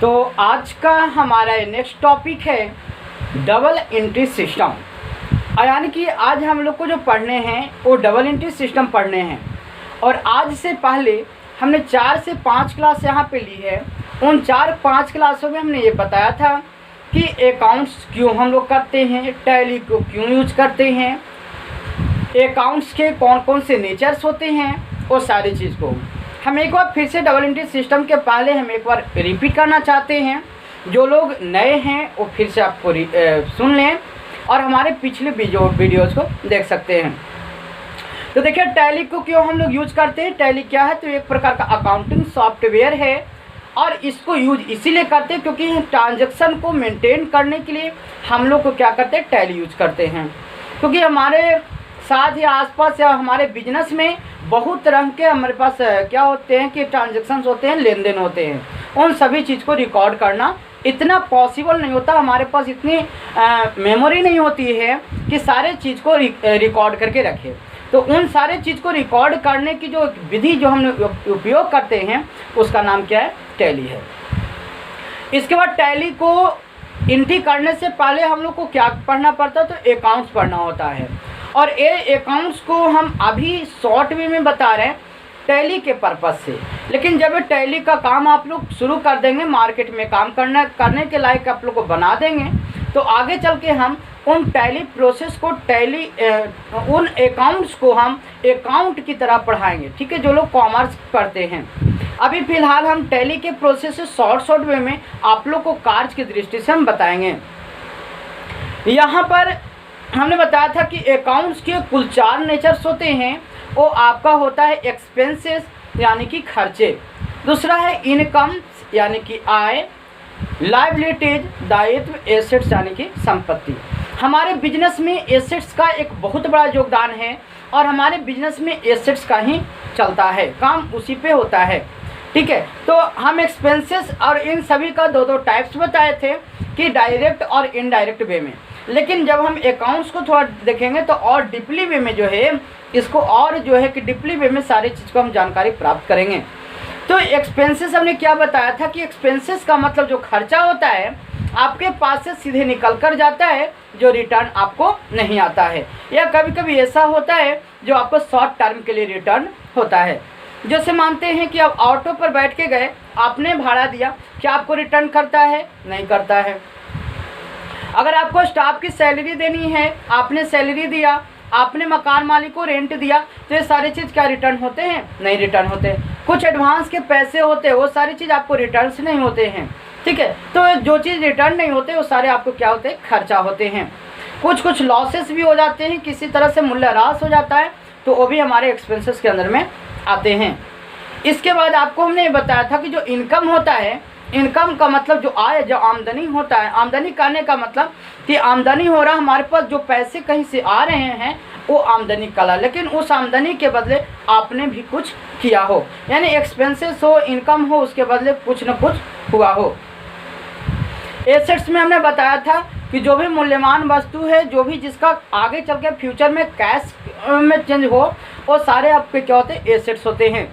तो आज का हमारा नेक्स्ट टॉपिक है डबल एंट्री सिस्टम। यानी कि आज हम लोग को जो पढ़ने हैं वो डबल एंट्री सिस्टम पढ़ने हैं। और आज से पहले हमने 4 से 5 क्लास यहाँ पे ली है। उन 4-5 क्लासों में हमने ये बताया था कि अकाउंट्स क्यों हम लोग करते हैं, टैली को क्यों यूज करते हैं, अकाउंट्स के कौन कौन से नेचर्स होते हैं, वो सारी चीज़ को हम एक बार फिर से डबल एंट्री सिस्टम के पहले हम एक बार रिपीट करना चाहते हैं। जो लोग नए हैं वो फिर से आपको सुन लें और हमारे पिछले वीडियोज़ को देख सकते हैं। तो देखिए टैली को क्यों हम लोग यूज करते हैं। टैली क्या है, तो एक प्रकार का अकाउंटिंग सॉफ्टवेयर है और इसको यूज इसीलिए करते हैं क्योंकि ट्रांजैक्शन को मेंटेन करने के लिए हम लोग को क्या करते हैं, टैली यूज करते हैं। क्योंकि हमारे साथ या आसपास या हमारे बिजनेस में बहुत तरह के हमारे पास क्या होते हैं कि ट्रांजैक्शंस होते हैं, लेन देन होते हैं। उन सभी चीज़ को रिकॉर्ड करना इतना पॉसिबल नहीं होता, हमारे पास इतनी मेमोरी नहीं होती है कि सारे चीज़ को रिकॉर्ड करके रखें। तो उन सारे चीज़ को रिकॉर्ड करने की जो विधि जो हम उपयोग करते हैं उसका नाम क्या है, टैली है। इसके बाद टैली को एंट्री करने से पहले हम लोग को क्या पढ़ना पड़ता है, तो अकाउंट्स पढ़ना होता है। और ये अकाउंट्स को हम अभी शॉर्ट वे में बता रहे हैं टैली के पर्पज़ से। लेकिन जब टैली का काम आप लोग शुरू कर देंगे, मार्केट में काम करने के लायक आप लोग को बना देंगे, तो आगे चल के हम उन टैली प्रोसेस को उन अकाउंट्स को हम अकाउंट की तरह पढ़ाएंगे। ठीक है, जो लोग कॉमर्स पढ़ते हैं। अभी फ़िलहाल हम टैली के प्रोसेस से शॉर्ट वे में आप लोग को कार्य की दृष्टि से हम बताएंगे। यहाँ पर हमने बताया था कि अकाउंट्स के कुल 4 नेचर्स होते हैं। वो आपका होता है एक्सपेंसेस यानी कि खर्चे, दूसरा है इनकम यानी कि आय, लायबिलिटीज दायित्व, एसेट्स यानी कि संपत्ति। हमारे बिजनेस में एसेट्स का एक बहुत बड़ा योगदान है और हमारे बिजनेस में एसेट्स का ही चलता है, काम उसी पे होता है। ठीक है, तो हम एक्सपेंसेस और इन सभी का दो टाइप्स बताए थे कि डायरेक्ट और इनडायरेक्ट वे में। लेकिन जब हम अकाउंट्स को थोड़ा देखेंगे तो और डीपली वे में जो है इसको और जो है कि डीपली वे में सारी चीज़ को हम जानकारी प्राप्त करेंगे। तो एक्सपेंसेस हमने क्या बताया था कि एक्सपेंसेस का मतलब जो खर्चा होता है आपके पास से सीधे निकल कर जाता है, जो रिटर्न आपको नहीं आता है, या कभी कभी ऐसा होता है जो आपको शॉर्ट टर्म के लिए रिटर्न होता है। जैसे मानते हैं कि आप ऑटो पर बैठ के गए, आपने भाड़ा दिया, क्या आपको रिटर्न करता है? नहीं करता है। अगर आपको स्टाफ की सैलरी देनी है, आपने सैलरी दिया, आपने मकान मालिक को रेंट दिया, तो ये सारी चीज़ क्या रिटर्न होते हैं? नहीं रिटर्न होते। कुछ एडवांस के पैसे होते हैं, वो सारी चीज़ आपको रिटर्न से नहीं होते हैं। ठीक है, तो जो चीज़ रिटर्न नहीं होते वो सारे आपको क्या होते हैं? खर्चा होते हैं। कुछ लॉसेस भी हो जाते हैं, किसी तरह से मूल्यह्रास हो जाता है, तो वो भी हमारे एक्सपेंसेस के अंदर में आते हैं। इसके बाद आपको हमने बताया था कि जो इनकम होता है, इनकम का मतलब जो आय, जो आमदनी होता है, आमदनी करने का मतलब कि आमदनी हो रहा, हमारे पास जो पैसे कहीं से आ रहे हैं वो आमदनी कला, लेकिन उस आमदनी के बदले आपने भी कुछ किया हो, यानी एक्सपेंसेस हो, इनकम हो, उसके बदले कुछ न कुछ हुआ हो। एसेट्स में हमने बताया था कि जो भी मूल्यवान वस्तु है, जो भी जिसका आगे चल के फ्यूचर में कैश में चेंज हो, वो सारे आपके क्या होते हैं? एसेट्स होते हैं।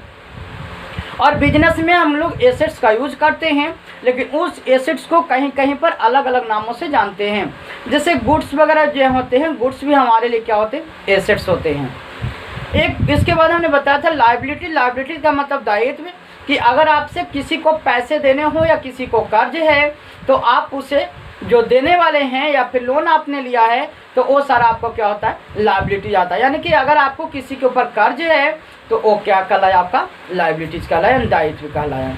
और बिजनेस में हम लोग एसेट्स का यूज करते हैं, लेकिन उस एसेट्स को कहीं कहीं पर अलग अलग नामों से जानते हैं। जैसे गुड्स वगैरह जो होते हैं, गुड्स भी हमारे लिए क्या होते हैं? एसेट्स होते हैं। एक इसके बाद हमने बताया था लायबिलिटी। लायबिलिटी का मतलब दायित्व, कि अगर आपसे किसी को पैसे देने हो या किसी को कर्ज है, तो आप उसे जो देने वाले हैं या फिर लोन आपने लिया है, तो वो सारा आपको क्या होता है? लायबिलिटी आता है। यानी कि अगर आपको किसी के ऊपर कर्ज है तो वो क्या कहलाया? आपका लायबिलिटीज कहलाया, दायित्व कहलाया।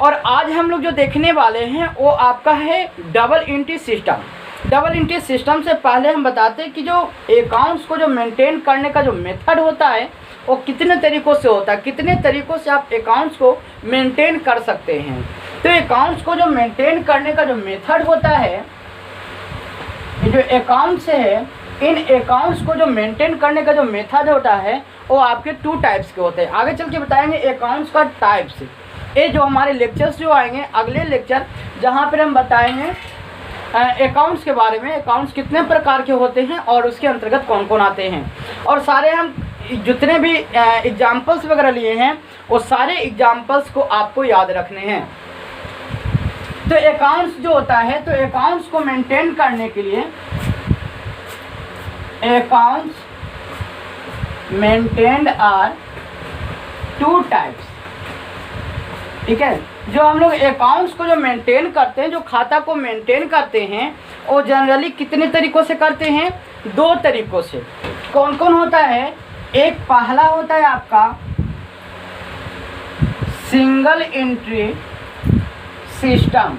और आज हम लोग जो देखने वाले हैं वो आपका है double entry system. Double entry system से पहले हम बताते हैं कि जो अकाउंट्स को जो मेंटेन करने का जो मेथड होता है वो कितने तरीक़ों से होता है, कितने तरीक़ों से आप अकाउंट्स को मेंटेन कर सकते हैं। तो अकाउंट्स को जो मेंटेन करने का जो मेथड होता है, जो अकाउंट्स है, इन अकाउंट्स को जो मेंटेन करने का जो मेथड होता है वो आपके 2 टाइप्स के होते हैं। आगे चल के बताएंगे अकाउंट्स का टाइप्स। ये जो हमारे लेक्चर्स जो आएंगे, अगले लेक्चर जहाँ पर हम बताएंगे अकाउंट्स के बारे में, अकाउंट्स कितने प्रकार के होते हैं और उसके अंतर्गत कौन कौन आते हैं, और सारे हम जितने भी एग्जाम्पल्स वगैरह लिए हैं वो सारे एग्जाम्पल्स को आपको याद रखने हैं। तो अकाउंट्स जो होता है, तो अकाउंट्स को मेंटेन करने के लिए accounts maintained are two types, ठीक है। जो हम लोग अकाउंट्स को जो मेंटेन करते हैं, जो खाता को मेंटेन करते हैं, वो जनरली कितने तरीक़ों से करते हैं? 2 तरीक़ों से। कौन कौन होता है? एक पहला होता है आपका सिंगल एंट्री सिस्टम,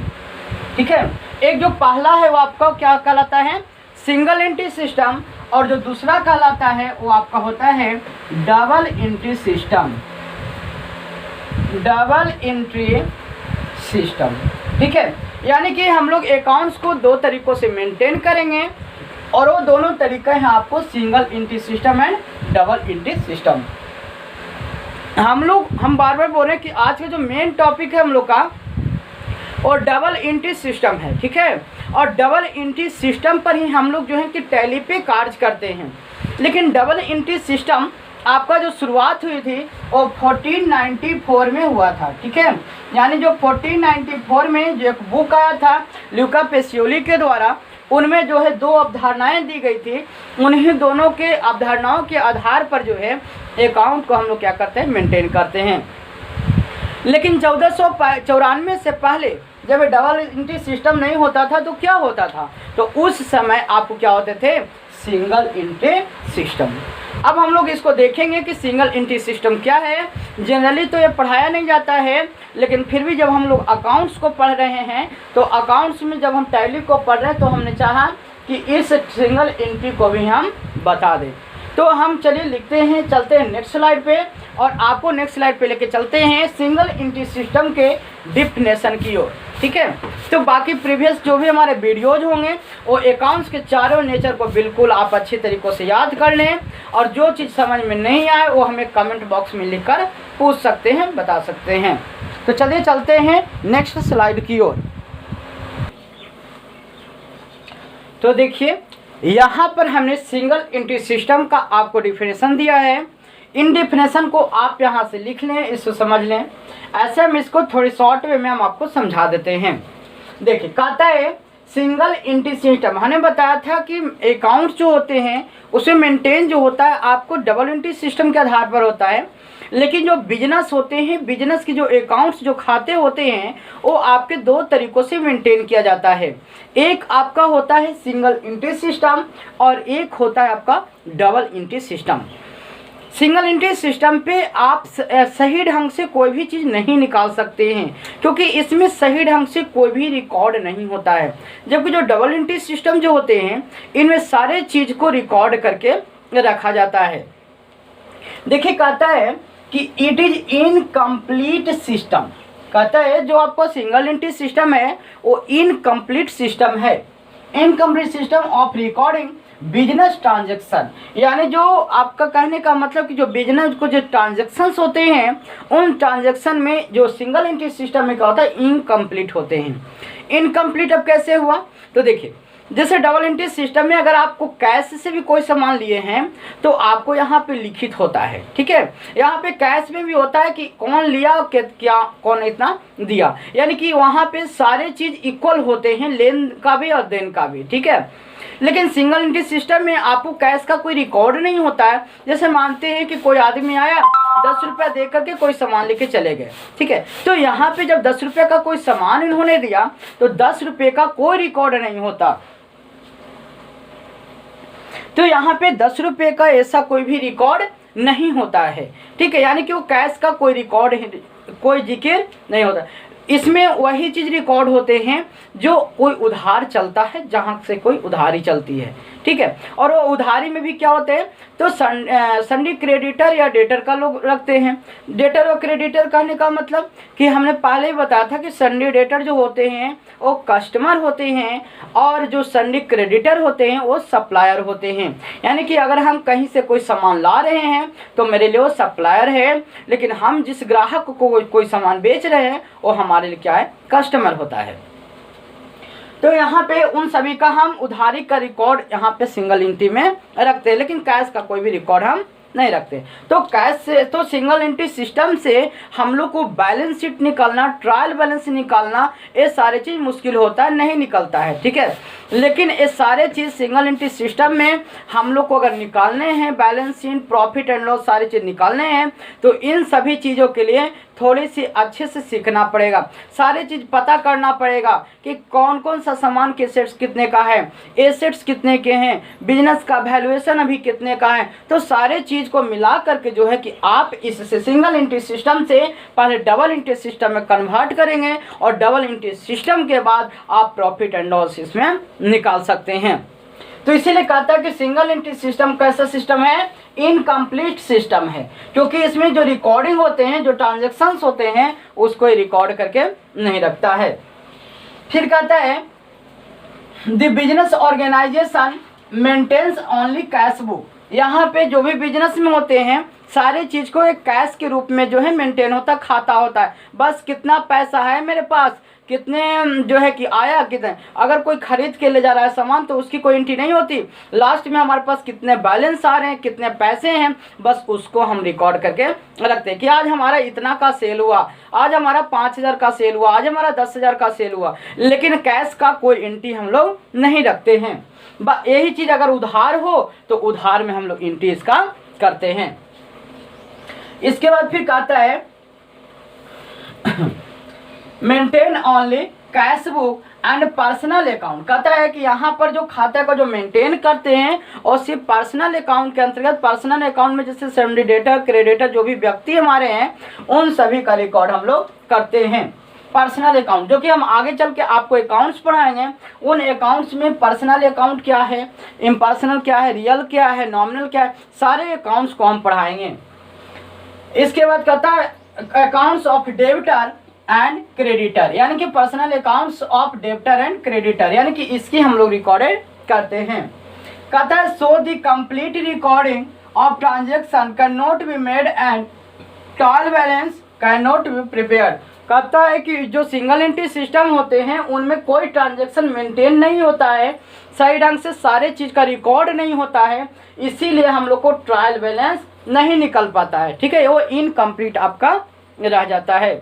ठीक है। एक जो पहला है वो आपका क्या कहलाता है? Single entry system. और जो दूसरा कहलाता है वो आपका होता है double entry system, double entry system, ठीक है। यानी कि हम लोग अकाउंट्स को 2 तरीक़ों से मेंटेन करेंगे और वो दोनों तरीक़े हैं आपको single entry system and double entry system. हम बार बार बोल रहे हैं कि आज का जो मेन टॉपिक है हम लोग का और डबल एंट्री सिस्टम है, ठीक है। और डबल एंट्री सिस्टम पर ही हम लोग जो है कि टैली पे कार्य करते हैं। लेकिन डबल एंट्री सिस्टम आपका जो शुरुआत हुई थी वो 1494 में हुआ था, ठीक है। यानी जो 1494 में जो एक बुक आया था ल्यूका पेसियोली के द्वारा, उनमें जो है 2 अवधारणाएं दी गई थी। उन्हीं दोनों के अवधारणाओं के आधार पर जो है अकाउंट को हम लोग क्या करते हैं? मेंटेन करते हैं। लेकिन 1494 से पहले जब डबल एंट्री सिस्टम नहीं होता था तो क्या होता था? तो उस समय आपको क्या होते थे? Single entry system. अब हम लोग इसको देखेंगे कि सिंगल एंट्री सिस्टम क्या है। जनरली तो ये पढ़ाया नहीं जाता है, लेकिन फिर भी जब हम लोग अकाउंट्स को पढ़ रहे हैं तो अकाउंट्स में जब हम टैली को पढ़ रहे हैं तो हमने चाहा कि इस सिंगल एंट्री को भी हम बता दें। तो हम चलिए लिखते हैं, चलते हैं नेक्स्ट स्लाइड पे और आपको नेक्स्ट स्लाइड पे लेके चलते हैं सिंगल एंट्री सिस्टम के डिफिनेशन की ओर, ठीक है। तो बाकी प्रीवियस जो भी हमारे वीडियोज होंगे वो अकाउंट्स के चारों नेचर को बिल्कुल आप अच्छे तरीक़ों से याद कर लें और जो चीज़ समझ में नहीं आए वो हमें कमेंट बॉक्स में लिखकर पूछ सकते हैं, बता सकते हैं। तो चलिए चलते हैं नेक्स्ट स्लाइड की ओर। तो देखिए यहाँ पर हमने सिंगल एंट्री सिस्टम का आपको डिफिनेशन दिया है। इन डिफिनेशन को आप यहाँ से लिख लें, इसको समझ लें। ऐसे हम इसको थोड़ी शॉर्ट वे में हम आपको समझा देते हैं। देखिए कहता है सिंगल एंट्री सिस्टम, हमने बताया था कि अकाउंट जो होते हैं उसे मेंटेन जो होता है आपको डबल एंट्री सिस्टम के आधार पर होता है। लेकिन जो बिजनेस होते हैं, बिजनेस की जो अकाउंट्स जो खाते होते हैं वो आपके 2 तरीक़ों से मेंटेन किया जाता है। एक आपका होता है सिंगल एंट्री सिस्टम और एक होता है आपका double entry system. Single entry system पे आप सही ढंग से कोई भी चीज़ नहीं निकाल सकते हैं क्योंकि इसमें सही ढंग से कोई भी रिकॉर्ड नहीं होता है। जबकि जो डबल एंट्री सिस्टम जो होते हैं इनमें सारे चीज़ को रिकॉर्ड करके रखा जाता है। देखिए कहता है कि इट इज इनकम्प्लीट सिस्टम। कहता है जो आपका सिंगल एंट्री सिस्टम है वो इनकम्प्लीट सिस्टम है, incomplete system of recording business transaction. यानी जो आपका कहने का मतलब कि जो बिजनेस को जो ट्रांजैक्शंस होते हैं उन ट्रांजैक्शन में जो सिंगल एंट्री सिस्टम में क्या होता है? इनकम्प्लीट होते हैं। इनकम्प्लीट अब कैसे हुआ? तो देखिए जैसे डबल एंट्री सिस्टम में अगर आपको कैश से भी कोई सामान लिए हैं तो आपको यहाँ पे लिखित होता है, ठीक है। यहाँ पे कैश में भी होता है कि कौन लिया और क्या कौन इतना दिया, यानी कि वहाँ पे सारे चीज़ इक्वल होते हैं, लेन का भी और देन का भी, ठीक है। लेकिन सिंगल एंट्री सिस्टम में आपको कैश का कोई रिकॉर्ड नहीं होता है। जैसे मानते हैं कि कोई आदमी आया 10 रुपया दे करके कोई सामान लेके चले गए, ठीक है। तो यहाँ पे जब 10 रुपये का कोई सामान इन्होंने दिया तो 10 रुपये का कोई रिकॉर्ड नहीं होता। तो यहाँ पे 10 रुपये का ऐसा कोई भी रिकॉर्ड नहीं होता है, ठीक है। यानी कि वो कैश का कोई रिकॉर्ड, कोई जिक्र नहीं होता। इसमें वही चीज़ रिकॉर्ड होते हैं जो कोई उधार चलता है, जहाँ से कोई उधारी चलती है, ठीक है। और वो उधारी में भी क्या होते हैं तो सन्डी क्रेडिटर या डेटर का लोग रखते हैं। डेटर और क्रेडिटर कहने का मतलब कि हमने पहले ही बताया था कि सन्डी डेटर जो होते हैं वो कस्टमर होते हैं और जो सन्डी क्रेडिटर होते हैं वो सप्लायर होते हैं। यानी कि अगर हम कहीं से कोई सामान ला रहे हैं तो मेरे लिए वो सप्लायर है, लेकिन हम जिस ग्राहक को कोई सामान बेच रहे हैं वो हमारे लिए क्या है? कस्टमर होता है। तो यहाँ पे उन सभी का हम उधारी का रिकॉर्ड यहाँ पे सिंगल एंट्री में रखते हैं, लेकिन कैश का कोई भी रिकॉर्ड हम नहीं रखते। तो कैश से तो सिंगल एंट्री सिस्टम से हम लोग को बैलेंस शीट निकालना, ट्रायल बैलेंस निकालना, ये सारे चीज़ मुश्किल होता है, नहीं निकलता है, ठीक है। लेकिन ये सारे चीज़ सिंगल एंट्री सिस्टम में हम लोग को अगर निकालने हैं, balance sheet, profit and loss सारी चीज़ निकालने हैं, तो इन सभी चीज़ों के लिए थोड़ी सी अच्छे से सीखना पड़ेगा, सारी चीज़ पता करना पड़ेगा कि कौन कौन सा सामान के एसेट्स कितने का है, एसेट्स कितने के हैं, बिजनेस का वैल्यूएशन अभी कितने का है। तो सारे चीज़ को मिला करके जो है कि आप इससे सिंगल एंट्री सिस्टम से पहले डबल एंट्री सिस्टम में कन्वर्ट करेंगे और डबल एंट्री सिस्टम के बाद आप प्रॉफिट एंड लॉस इसमें निकाल सकते हैं। तो इसीलिए कहता है कि सिंगल एंट्री सिस्टम कैसा सिस्टम है, इनकम्प्लीट सिस्टम है, क्योंकि इसमें जो रिकॉर्डिंग होते हैं, जो ट्रांजैक्शंस होते हैं, उसको रिकॉर्ड करके नहीं रखता है। फिर कहता है the business organisation maintains only cash book. यहाँ पे जो भी बिजनेस में होते हैं सारे चीज़ को एक कैश के रूप में जो है मेंटेन होता, खाता होता है। बस कितना पैसा है मेरे पास, कितने जो है कि आया कितने, अगर कोई खरीद के ले जा रहा है सामान तो उसकी कोई एंट्री नहीं होती। लास्ट में हमारे पास कितने बैलेंस आ रहे हैं, कितने पैसे हैं, बस उसको हम रिकॉर्ड करके रखते हैं कि आज हमारा इतना का सेल हुआ, आज हमारा 5,000 का सेल हुआ, आज हमारा 10,000 का सेल हुआ। लेकिन कैश का कोई एंट्री हम लोग नहीं रखते हैं। यही चीज़ अगर उधार हो तो उधार में हम लोग एंट्री इसका करते हैं। इसके बाद फिर कहता है maintain only cash book and personal account. कहता है कि यहाँ पर जो खाता का जो मेंटेन करते हैं और सिर्फ पर्सनल अकाउंट के अंतर्गत, पर्सनल अकाउंट में जैसे सेंडर डेटर, क्रेडिटर जो भी व्यक्ति हमारे हैं उन सभी का रिकॉर्ड हम लोग करते हैं। पर्सनल अकाउंट जो कि हम आगे चल के आपको अकाउंट्स पढ़ाएंगे, उन अकाउंट्स में पर्सनल अकाउंट क्या है, इम्पर्सनल क्या है, रियल क्या है, नॉमिनल क्या है, सारे अकाउंट्स को हम पढ़ाएंगे। इसके बाद कहता है accounts of debtor and creditor, यानी कि personal accounts of debtor and creditor, यानी कि इसकी हम लोग रिकॉर्डेड करते हैं। कहता है so the complete recording of transaction can not be made and trial balance can not be prepared. कहता है कि जो सिंगल एंट्री सिस्टम होते हैं उनमें कोई ट्रांजेक्शन मेंटेन नहीं होता है, सही ढंग से सारे चीज़ का रिकॉर्ड नहीं होता है, इसीलिए हम लोग को ट्रायल बैलेंस नहीं निकल पाता है, ठीक है, वो इनकम्प्लीट आपका रह जाता है।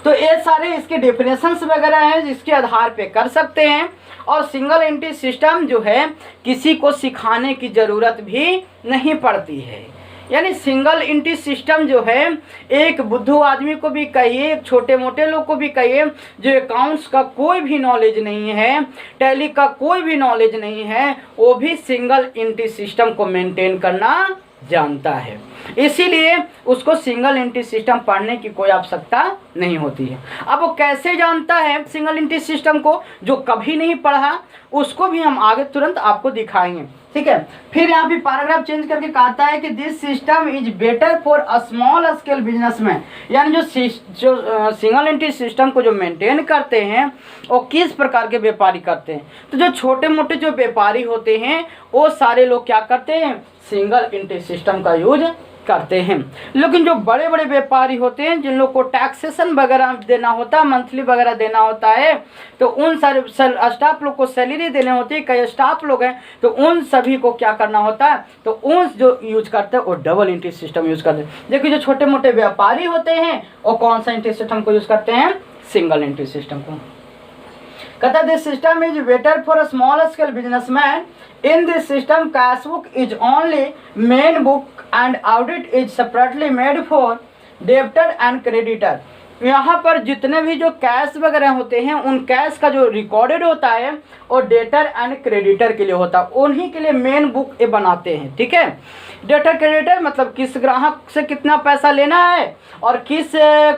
तो ये सारे इसके डेफिनेशंस वगैरह हैं जिसके आधार पे कर सकते हैं। और सिंगल एंट्री सिस्टम जो है किसी को सिखाने की ज़रूरत भी नहीं पड़ती है, यानी सिंगल एंट्री सिस्टम जो है एक बुद्धू आदमी को भी कहिए, एक छोटे मोटे लोग को भी कहिए जो अकाउंट्स का कोई भी नॉलेज नहीं है, टैली का कोई भी नॉलेज नहीं है, वो भी सिंगल एंट्री सिस्टम को मेंटेन करना जानता है। इसीलिए उसको सिंगल एंट्री सिस्टम पढ़ने की कोई आवश्यकता नहीं होती है। अब वो कैसे जानता है सिंगल एंट्री सिस्टम को, जो कभी नहीं पढ़ा उसको भी हम आगे तुरंत आपको दिखाएंगे, ठीक है। फिर यहाँ पे पैराग्राफ चेंज करके कहता है कि this system is better for a small scale businessman, यानी जो सिंगल एंट्री सिस्टम को जो मेंटेन करते हैं वो किस प्रकार के व्यापारी करते हैं। तो जो छोटे मोटे जो व्यापारी होते हैं वो सारे लोग क्या करते हैं, सिंगल एंट्री सिस्टम का यूज करते हैं। लेकिन जो बड़े बड़े व्यापारी होते हैं जिन लोग को टैक्सेशन वगैरह देना होता है, मंथली वगैरह देना होता है, तो उन सारे स्टाफ लोग को सैलरी देने होती है, कई स्टाफ लोग हैं, तो उन सभी को क्या करना होता है, तो उन जो यूज करते हैं वो डबल एंट्री सिस्टम यूज करते हैं। देखिए जो छोटे मोटे व्यापारी होते हैं वो कौन सा एंट्री सिस्टम को यूज करते हैं, सिंगल एंट्री सिस्टम को। कहता है this system is better for a small scale businessman. In this system, cash book is only main book and audit is separately made for debtor and creditor। यहाँ पर जितने भी जो कैश वगैरह होते हैं उन कैश का जो रिकॉर्डेड होता है और डेटर एंड क्रेडिटर के लिए होता है, उन्हीं के लिए मेन बुक ये बनाते हैं, ठीक है। डेटर क्रेडिटर मतलब किस ग्राहक से कितना पैसा लेना है और किस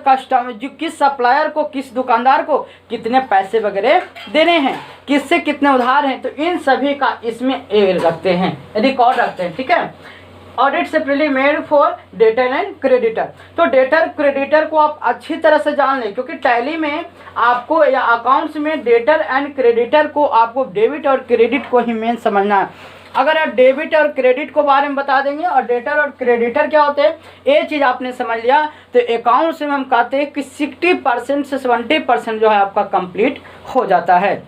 कस्टमर जो किस सप्लायर को, किस दुकानदार को कितने पैसे वगैरह देने हैं, किससे कितने उधार हैं, तो इन सभी का इसमें रखते हैं, रिकॉर्ड रखते हैं, ठीक है। Audit separately made for debtor and creditor. तो डेटर क्रेडिटर को आप अच्छी तरह से जान लें, क्योंकि टैली में आपको या अकाउंट्स में डेटर एंड क्रेडिटर को आपको डेबिट और क्रेडिट को ही मेन समझना है। अगर आप डेबिट और क्रेडिट को बारे में बता देंगे और डेटर और क्रेडिटर क्या होते हैं ये चीज़ आपने समझ लिया, तो अकाउंट्स में हम कहते हैं कि 60% से 70% जो है आपका कंप्लीट हो जाता है।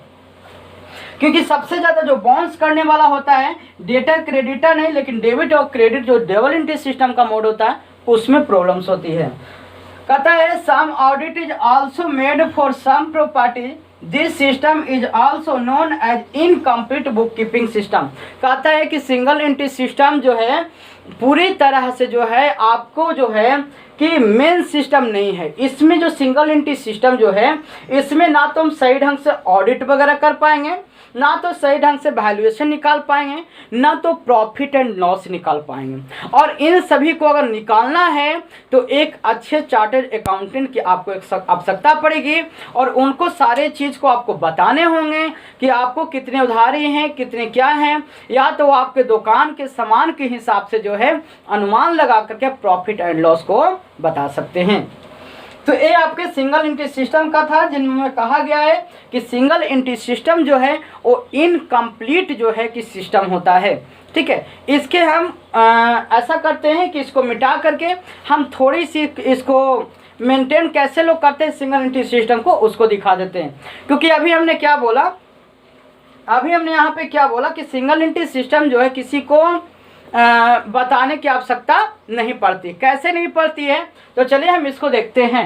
क्योंकि सबसे ज़्यादा जो बाउंस करने वाला होता है डेटर क्रेडिटर नहीं, लेकिन डेबिट और क्रेडिट जो डबल एंट्री सिस्टम का मोड होता है उसमें प्रॉब्लम्स होती है। कहता है some audit is also made for some property, this system is also known as incomplete book keeping system. कहता है कि सिंगल एंट्री सिस्टम जो है पूरी तरह से जो है आपको जो है कि मेन सिस्टम नहीं है। इसमें जो सिंगल एंट्री सिस्टम जो है इसमें ना तो हम सही ढंग से ऑडिट वगैरह कर पाएंगे, ना तो सही ढंग से वैल्यूएशन निकाल पाएंगे, ना तो प्रॉफिट एंड लॉस निकाल पाएंगे। और इन सभी को अगर निकालना है तो एक अच्छे चार्टर्ड अकाउंटेंट की आपको एक आवश्यकता पड़ेगी और उनको सारे चीज़ को आपको बताने होंगे कि आपको कितने उधारी हैं, कितने क्या हैं, या तो आपके दुकान के सामान के हिसाब से जो है अनुमान लगा करके प्रॉफिट एंड लॉस को बता सकते हैं। तो ये आपके सिंगल एंट्री सिस्टम का था, जिनमें कहा गया है कि सिंगल एंट्री सिस्टम जो है वो इनकम्प्लीट जो है कि सिस्टम होता है। ठीक है, इसके हम ऐसा करते हैं कि इसको मिटा करके हम थोड़ी सी इसको मेंटेन कैसे लोग करते हैं सिंगल एंट्री सिस्टम को उसको दिखा देते हैं। क्योंकि अभी हमने क्या बोला, अभी हमने यहाँ पे क्या बोला कि सिंगल एंट्री सिस्टम जो है किसी को बताने की आवश्यकता नहीं पड़ती। कैसे नहीं पड़ती है, तो चलिए हम इसको देखते हैं।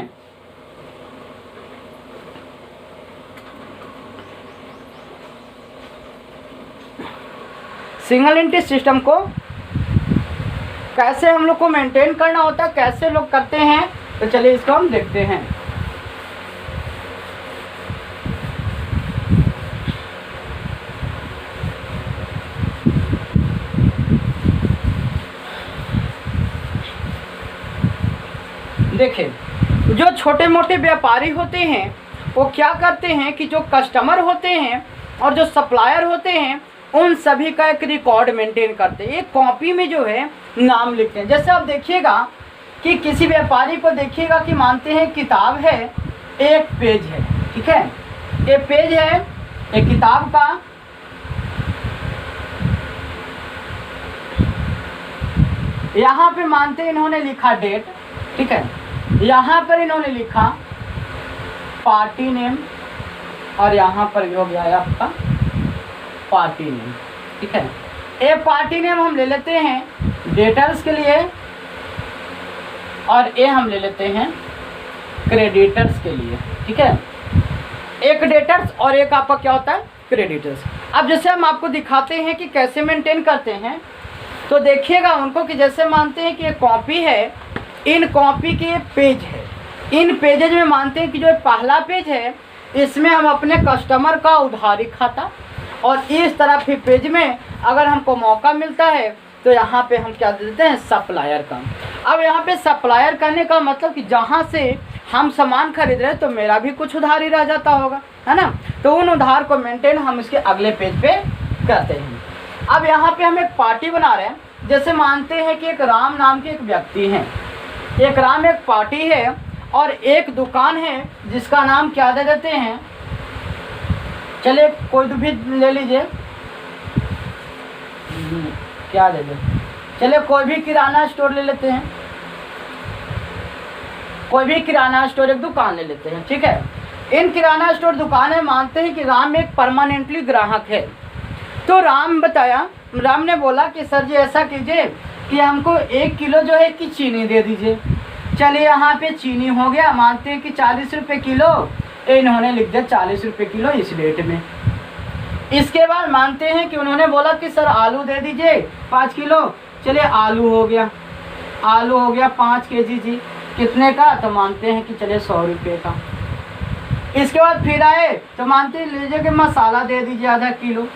सिंगल एंट्री सिस्टम को कैसे हम लोग को मेंटेन करना होता है, कैसे लोग करते हैं, तो चलिए इसको हम देखते हैं। देखिए, जो छोटे मोटे व्यापारी होते हैं वो क्या करते हैं कि जो कस्टमर होते हैं और जो सप्लायर होते हैं उन सभी का एक रिकॉर्ड मेंटेन करते हैं। एक कॉपी में जो है नाम लिखते हैं। जैसे आप देखिएगा कि किसी व्यापारी को देखिएगा कि मानते हैं किताब है, एक पेज है, ठीक है, एक पेज है एक किताब का, यहाँ पे मानते हैं इन्होंने लिखा डेट, ठीक है, यहाँ पर इन्होंने लिखा पार्टी नेम और यहाँ पर हो गया है आपका पार्टी नेम, ठीक है। ये पार्टी नेम हम ले लेते हैं डेटर्स के लिए और ये हम ले लेते हैं क्रेडिटर्स के लिए, ठीक है। एक डेटर्स और एक आपका क्या होता है क्रेडिटर्स। अब जैसे हम आपको दिखाते हैं कि कैसे मेंटेन करते हैं, तो देखिएगा उनको कि जैसे मानते हैं कि ये कॉपी है, इन कॉपी के पेज है, इन पेजेज में मानते हैं कि जो पहला पेज है इसमें हम अपने कस्टमर का उधारी खाता, और इस तरह फिर पेज में अगर हमको मौका मिलता है तो यहाँ पे हम क्या दे देते हैं सप्लायर का। अब यहाँ पे सप्लायर करने का मतलब कि जहाँ से हम सामान खरीद रहे हैं तो मेरा भी कुछ उधारी रह जाता होगा, है ना, तो उन उधार को मेंटेन हम इसके अगले पेज पे करते हैं। अब यहाँ पे हम एक पार्टी बना रहे हैं। जैसे मानते हैं कि एक राम नाम के एक व्यक्ति हैं, एक राम एक पार्टी है और एक दुकान है जिसका नाम क्या दे देते हैं, चलिए कोई भी ले लीजिए, क्या दे दे, चलिए कोई भी किराना स्टोर ले लेते हैं, कोई भी किराना स्टोर एक दुकान ले लेते हैं, ठीक है। इन किराना स्टोर दुकानें मानते हैं कि राम एक परमानेंटली ग्राहक है। तो राम ने बोला कि सर जी ऐसा कीजिए कि हमको 1 किलो जो है कि चीनी दे दीजिए। चलिए यहाँ पे चीनी हो गया, मानते हैं कि 40 रुपये किलो, इन्होंने लिख दिया 40 रुपये किलो इस रेट में। इसके बाद मानते हैं कि उन्होंने बोला कि सर आलू दे दीजिए 5 किलो, चलिए आलू हो गया 5 kg जी, कितने का, तो मानते हैं कि चलिए 100 रुपये का। इसके बाद फिर आए तो मानते हैं लीजिए कि मसाला दे दीजिए आधा किलो,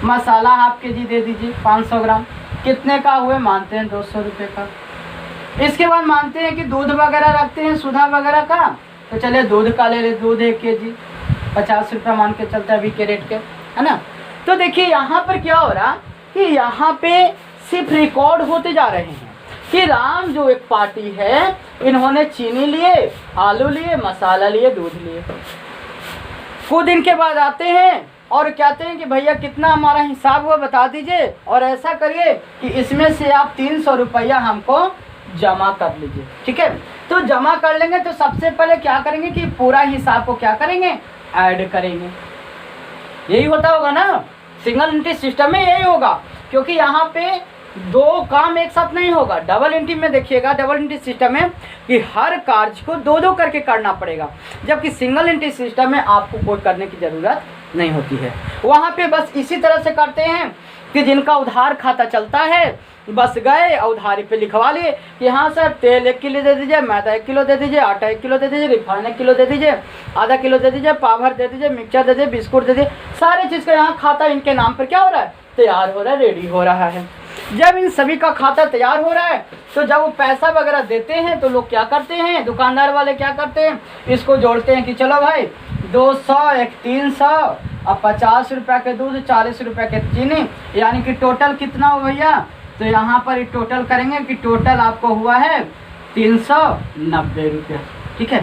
मसाला हाफ kg दे दीजिए 500 ग्राम, कितने का हुए, मानते हैं 200 रुपये का। इसके बाद मानते हैं कि दूध वगैरह रखते हैं सुधा वगैरह का, तो चलिए दूध का ले रहे, दूध 1 kg 50 रुपये मान के चलता है अभी के रेट के, है ना। तो देखिए यहाँ पर क्या हो रहा कि यहाँ पे सिर्फ रिकॉर्ड होते जा रहे हैं कि राम जो एक पार्टी है इन्होंने चीनी लिए, आलू लिए, मसाला लिए, दूध लिए। कुछ दिन के बाद आते हैं और कहते हैं कि भैया कितना हमारा हिसाब हुआ बता दीजिए, और ऐसा करिए कि इसमें से आप 300 रुपया हमको जमा कर लीजिए, ठीक है। तो जमा कर लेंगे तो सबसे पहले क्या करेंगे कि पूरा हिसाब को क्या करेंगे, ऐड करेंगे। यही होता होगा ना, सिंगल एंट्री सिस्टम में यही होगा, क्योंकि यहाँ पे दो काम एक साथ नहीं होगा। डबल एंट्री में देखिएगा, डबल एंट्री सिस्टम में कि हर कार्य को दो दो करके करना पड़ेगा, जबकि सिंगल एंट्री सिस्टम में आपको कोई करने की ज़रूरत नहीं होती है। वहाँ पे बस इसी तरह से करते हैं कि जिनका उधार खाता चलता है बस गए और उधारी पे लिखवा लिए कि हाँ सर तेल 1 किलो दे दीजिए, मैदा 1 किलो दे दीजिए, आटा 1 किलो दे दीजिए, रिफाइन 1 किलो दे दीजिए, आधा किलो दे दीजिए, पाभर दे दीजिए, मिक्सचर दे दीजिए, बिस्कुट दे दीजिए। सारे चीज़ का यहाँ खाता इनके नाम पर क्या हो रहा है, तैयार हो रहा है, रेडी हो रहा है। जब इन सभी का खाता तैयार हो रहा है तो जब वो पैसा वगैरह देते हैं तो लोग क्या करते हैं, दुकानदार वाले क्या करते हैं, इसको जोड़ते हैं कि चलो भाई 200, एक 300 और 50 रुपये के दूध, 40 रुपये के चीनी, यानी कि टोटल कितना हो भैया। तो यहाँ पर टोटल करेंगे कि टोटल आपको हुआ है 390 रुपये। ठीक है,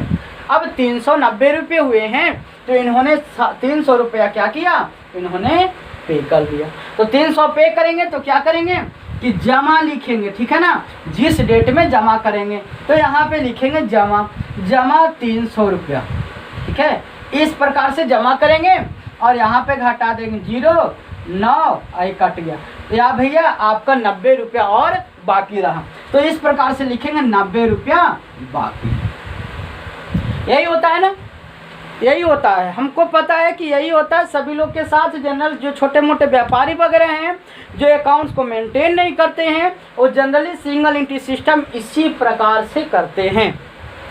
अब 390 रुपये हुए हैं तो इन्होंने 300 रुपया क्या किया, इन्होंने पे कर दिया। तो 300 पे करेंगे तो क्या करेंगे कि जमा लिखेंगे। ठीक है ना, जिस डेट में जमा करेंगे तो यहाँ पे लिखेंगे जमा 300 रुपया। ठीक है, इस प्रकार से जमा करेंगे और यहाँ पे घटा देंगे 0, 9 आई कट गया, या भैया आपका 90 रुपया और बाकी रहा। तो इस प्रकार से लिखेंगे 90 रुपया बाकी। यही होता है ना, यही होता है, हमको पता है कि यही होता है सभी लोग के साथ। जनरल जो छोटे मोटे व्यापारी वगैरह हैं जो अकाउंट्स को मेंटेन नहीं करते हैं वो जनरली सिंगल एंट्री सिस्टम इसी प्रकार से करते हैं।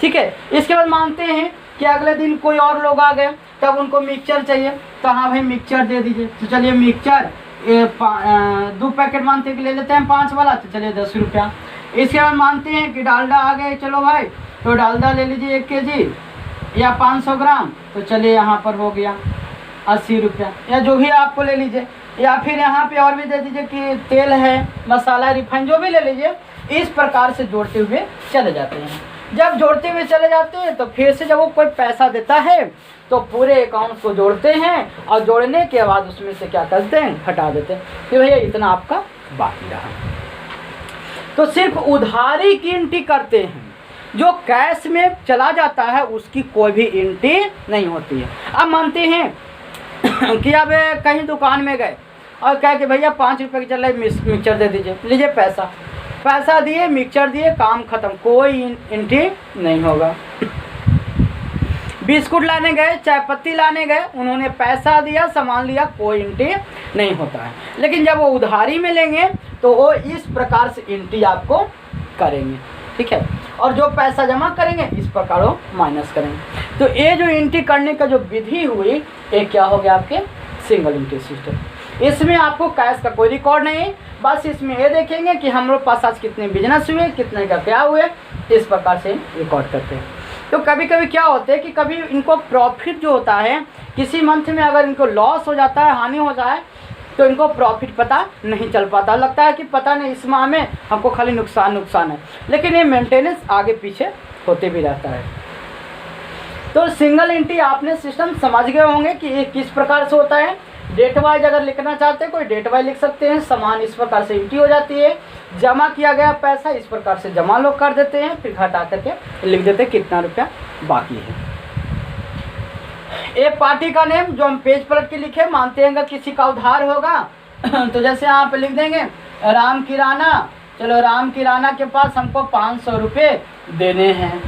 ठीक है, इसके बाद मानते हैं कि अगले दिन कोई और लोग आ गए तब उनको मिक्सचर चाहिए, तो हाँ भाई मिक्सचर दे दीजिए। तो चलिए मिक्सचर 2 पैकेट मानते हैं कि ले लेते हैं 5 वाला, तो चलिए 10 रुपया। इसके बाद मानते हैं कि डालडा आ गए, चलो भाई तो डालडा ले लीजिए 1 kg या 500 ग्राम, तो चलिए यहाँ पर हो गया 80 रुपया, या जो भी आपको ले लीजिए। या फिर यहाँ पे और भी दे दीजिए कि तेल है, मसाला, रिफाइन, जो भी ले लीजिए। इस प्रकार से जोड़ते हुए चले जाते हैं। जब जोड़ते हुए चले जाते हैं तो फिर से जब वो कोई पैसा देता है तो पूरे अकाउंट को जोड़ते हैं और जोड़ने के बाद उसमें से क्या करते हैं, हटा देते हैं कि भैया इतना आपका बाकी रहा। तो सिर्फ उधारी की एंट्री करते हैं, जो कैश में चला जाता है उसकी कोई भी एंट्री नहीं होती है। अब मानते हैं कि अब कहीं दुकान में गए और कहे कि भैया 5 रुपये की चल रही मिक्सचर दे दीजिए, लीजिए पैसा दिए, मिक्सचर दिए, काम खत्म, कोई एंट्री नहीं होगा। बिस्कुट लाने गए, चाय पत्ती लाने गए, उन्होंने पैसा दिया, सामान लिया, कोई एंट्री नहीं होता है। लेकिन जब वो उधारी में लेंगे तो वो इस प्रकार से एंट्री आपको करेंगे। ठीक है, और जो पैसा जमा करेंगे इस प्रकार वो माइनस करेंगे। तो ये जो एंट्री करने का जो विधि हुई ये क्या हो गया, आपके सिंगल एंट्री सिस्टम। इसमें आपको कैश का कोई रिकॉर्ड नहीं, बस इसमें ये देखेंगे कि हम लोग पास आज कितने बिजनेस हुए, कितने का क्या हुए, इस प्रकार से रिकॉर्ड करते हैं। तो कभी कभी क्या होता है कि कभी इनको प्रॉफिट जो होता है किसी मंथ में अगर इनको लॉस हो जाता है, हानि हो जाए, तो इनको प्रॉफिट पता नहीं चल पाता, लगता है कि पता नहीं इस माह में हमको खाली नुकसान है, लेकिन ये मेंटेनेंस आगे पीछे होते भी रहता है। तो सिंगल एंट्री आपने सिस्टम समझ गए होंगे कि ये किस प्रकार से होता है। डेट वाइज अगर लिखना चाहते हैं कोई डेट वाइज लिख सकते हैं, सामान इस प्रकार से एंट्री हो जाती है, जमा किया गया पैसा इस प्रकार से जमा लोग कर देते हैं, फिर घटा करके लिख देते हैं कितना रुपया बाकी है। एक पार्टी का नेम जो हम पेज पलट के लिखे, मानते हैं किसी का उधार होगा तो जैसे यहाँ पे लिख देंगे राम किराना, चलो राम किराना के पास हमको 500 रुपये देने हैं,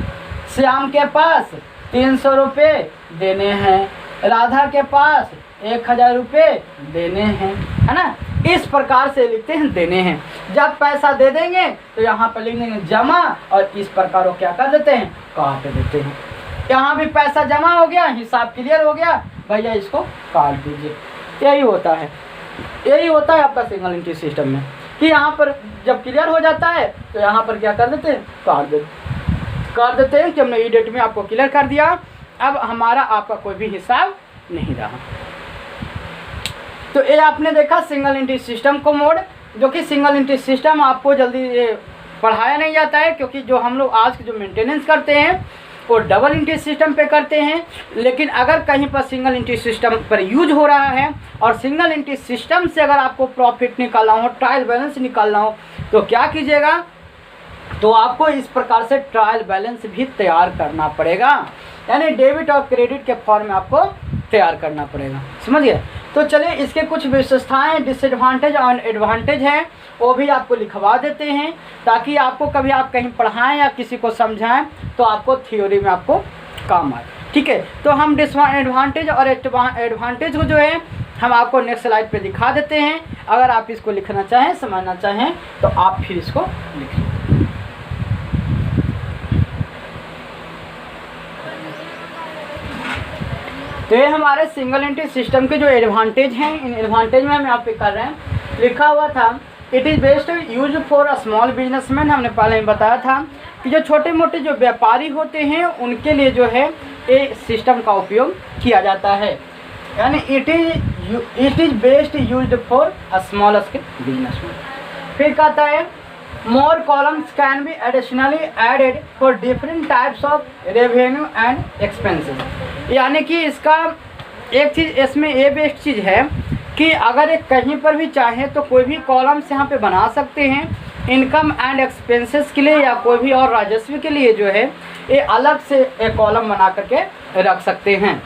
श्याम के पास 300 रुपये देने हैं, राधा के पास 1000 रुपये देने हैं, है ना। इस प्रकार से लिखते हैं देने हैं। जब पैसा दे देंगे तो यहाँ पर लिख देंगे जमा, और इस प्रकार वो क्या कर देते हैं, काट देते हैं। यहाँ भी पैसा जमा हो गया, हिसाब क्लियर हो गया, भैया इसको काट दीजिए। यही होता है आपका सिंगल एंट्री सिस्टम में कि यहाँ पर जब क्लियर हो जाता है तो यहाँ पर क्या कर देते हैं, काट देते हैं कि हमने ये डेट में आपको क्लियर कर दिया, अब हमारा आपका कोई भी हिसाब नहीं रहा। तो ये आपने देखा सिंगल एंट्री सिस्टम को मोड, जो कि सिंगल एंट्री सिस्टम आपको जल्दी पढ़ाया नहीं जाता है, क्योंकि जो हम लोग आज जो मेंटेनेंस करते हैं वो डबल एंट्री सिस्टम पे करते हैं। लेकिन अगर कहीं पर सिंगल एंट्री सिस्टम पर यूज हो रहा है और सिंगल एंट्री सिस्टम से अगर आपको प्रॉफिट निकालना हो, ट्रायल बैलेंस निकालना हो, तो क्या कीजिएगा, तो आपको इस प्रकार से ट्रायल बैलेंस भी तैयार करना पड़ेगा, यानी डेबिट और क्रेडिट के फॉर्म में आपको तैयार करना पड़ेगा। समझ गए। तो चलिए इसके कुछ विशेषताएं, डिसएडवांटेज और एडवांटेज हैं, वो भी आपको लिखवा देते हैं, ताकि आपको कभी आप कहीं पढ़ाएं या किसी को समझाएं तो आपको थ्योरी में आपको काम आए। ठीक है, तो हम डिसएडवांटेज और एडवांटेज को जो है हम आपको नेक्स्ट स्लाइड पे दिखा देते हैं। अगर आप इसको लिखना चाहें, समझना चाहें तो आप फिर इसको लिखें। तो ये हमारे सिंगल एंट्री सिस्टम के जो एडवांटेज हैं, इन एडवांटेज में हम यहाँ पे कर रहे हैं, लिखा हुआ था it is best use for a small businessman. हमने पहले ही बताया था कि जो छोटे मोटे जो व्यापारी होते हैं उनके लिए जो है ये सिस्टम का उपयोग किया जाता है, यानी it is best use for a small scale businessman. फिर कहता है more columns can be additionally added for different types of revenue and expenses. यानी कि इसका एक चीज़ इसमें ये बेस्ट चीज़ है कि अगर एक कहीं पर भी चाहे तो कोई भी कॉलम्स यहाँ पे बना सकते हैं, इनकम एंड एक्सपेंसेस के लिए या कोई भी और राजस्व के लिए जो है ये अलग से एक कॉलम बना करके रख सकते हैं।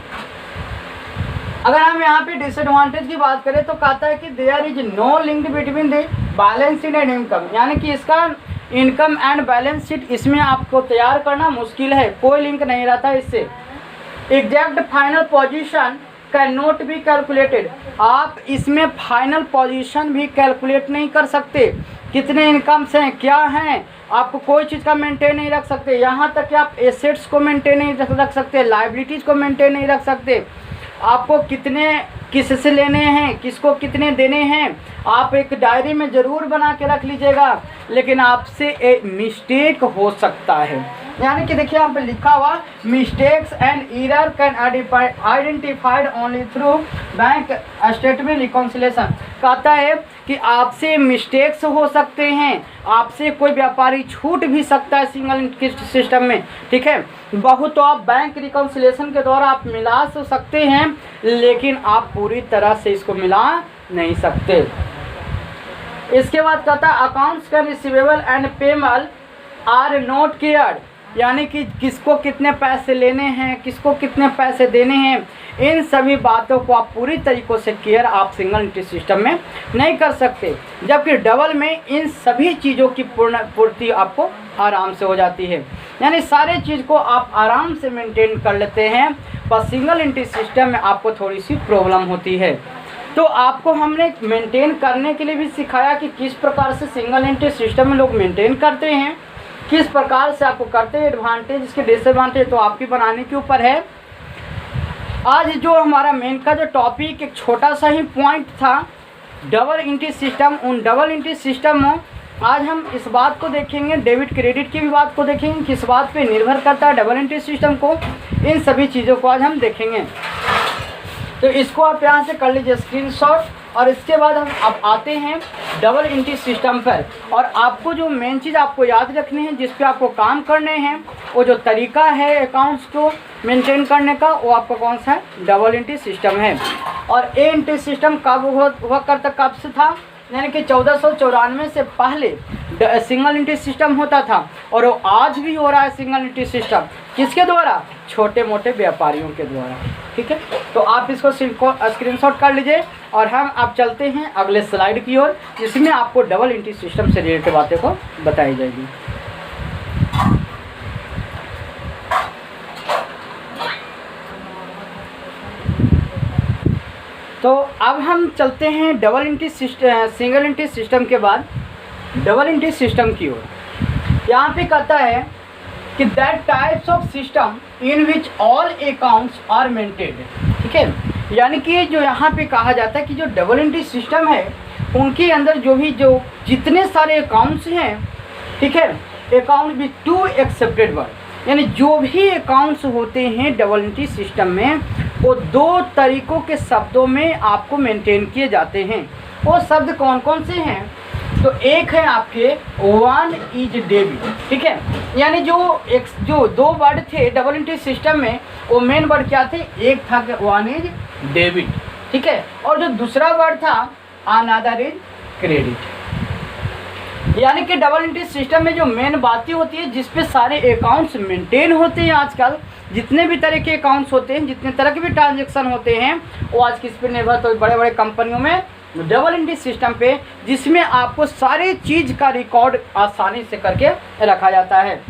अगर हम यहाँ पे डिसएडवांटेज की बात करें तो कहता है कि there is no link between the balance sheet and income, यानी कि इसका इनकम एंड बैलेंस शीट इसमें आपको तैयार करना मुश्किल है, कोई लिंक नहीं रहता इससे। Exact final position can not be calculated, आप इसमें फाइनल पोजीशन भी कैलकुलेट नहीं कर सकते, कितने इनकम्स हैं क्या हैं, आपको कोई चीज़ का मेंटेन नहीं रख सकते। यहाँ तक कि आप एसेट्स को मेंटेन नहीं रख सकते, लाइबिलिटीज़ को मेंटेन नहीं रख सकते, आपको कितने किससे लेने हैं, किसको कितने देने हैं, आप एक डायरी में ज़रूर बना के रख लीजिएगा, लेकिन आपसे एक मिस्टेक हो सकता है। यानी कि देखिए यहाँ पे लिखा हुआ mistakes and error can identified only through bank statement reconciliation. कहता है कि आपसे मिस्टेक्स हो सकते हैं, आपसे कोई व्यापारी छूट भी सकता है सिंगल सिस्टम में, ठीक है। बहुत तो आप बैंक रिकॉन्सिलेशन के द्वारा आप मिला तो सकते हैं, लेकिन आप पूरी तरह से इसको मिला नहीं सकते। इसके बाद कहता है अकाउंट्स का receivable and payable are not clear, यानी कि किसको कितने पैसे लेने हैं, किसको कितने पैसे देने हैं, इन सभी बातों को आप पूरी तरीक़ों से क्लियर आप सिंगल एंट्री सिस्टम में नहीं कर सकते, जबकि डबल में इन सभी चीज़ों की पूर्ति आपको आराम से हो जाती है, यानी सारे चीज़ को आप आराम से मेंटेन कर लेते हैं। पर सिंगल एंट्री सिस्टम में आपको थोड़ी सी प्रॉब्लम होती है। तो आपको हमने मेंटेन करने के लिए भी सिखाया कि किस प्रकार से सिंगल एंट्री सिस्टम में लोग मेंटेन करते हैं, किस प्रकार से आपको करते हैं, एडवांटेज इसके डिसएडवांटेज तो आपकी बनाने के ऊपर है। आज जो हमारा मेन का जो टॉपिक एक छोटा सा ही पॉइंट था डबल एंट्री सिस्टम, उन डबल एंट्री सिस्टम में आज हम इस बात को देखेंगे, डेबिट क्रेडिट की भी बात को देखेंगे, किस बात पे निर्भर करता है डबल एंट्री सिस्टम को, इन सभी चीज़ों को आज हम देखेंगे। तो इसको आप यहाँ से कर लीजिए स्क्रीनशॉट, और इसके बाद हम अब आते हैं डबल एंट्री सिस्टम पर। और आपको जो मेन चीज़ आपको याद रखनी है, जिस पे आपको काम करने हैं, वो जो तरीका है अकाउंट्स को मेंटेन करने का, वो आपको कौन सा है, डबल एंट्री सिस्टम है। और ए एंट्री सिस्टम कब हुआ करता, कब से था, यानी कि 1494 से पहले सिंगल एंट्री सिस्टम होता था, और वो आज भी हो रहा है सिंगल एंट्री सिस्टम। किसके द्वारा, छोटे मोटे व्यापारियों के द्वारा, ठीक है। तो आप इसको स्क्रीनशॉट कर लीजिए, और हम अब चलते हैं अगले स्लाइड की ओर, जिसमें आपको डबल एंट्री सिस्टम से रिलेटेड बातें को बताई जाएगी। तो अब हम चलते हैं double entry system, single entry system के बाद डबल एंट्री सिस्टम की ओर। यहाँ पे कहता है कि that types of system in which all accounts are maintained, ठीक है। यानी कि जो यहाँ पे कहा जाता है कि जो डबल एंट्री सिस्टम है उनके अंदर जो जितने सारे अकाउंट्स हैं, ठीक है, account with to accepted word, यानी जो भी अकाउंट्स होते हैं डबल एंट्री सिस्टम में, वो दो तरीक़ों के शब्दों में आपको मेंटेन किए जाते हैं। वो शब्द कौन कौन से हैं, तो एक है आपके वन इज डेबिट, ठीक है, यानी जो दो वर्ड थे डबल एंट्री सिस्टम में, वो मेन वर्ड क्या थे, एक था वन इज डेबिट, ठीक है, और जो दूसरा वर्ड था अनदर इज क्रेडिट। यानी कि डबल एंट्री सिस्टम में जो मेन बातें होती है, जिस पे सारे अकाउंट्स मेंटेन होते हैं आजकल, जितने भी तरह के अकाउंट्स होते हैं, जितने तरह के भी ट्रांजेक्शन होते हैं, वो आज किस पे निर्भर तो बड़े बड़े कंपनियों में डबल एंट्री सिस्टम पे, जिसमें आपको सारी चीज़ का रिकॉर्ड आसानी से करके रखा जाता है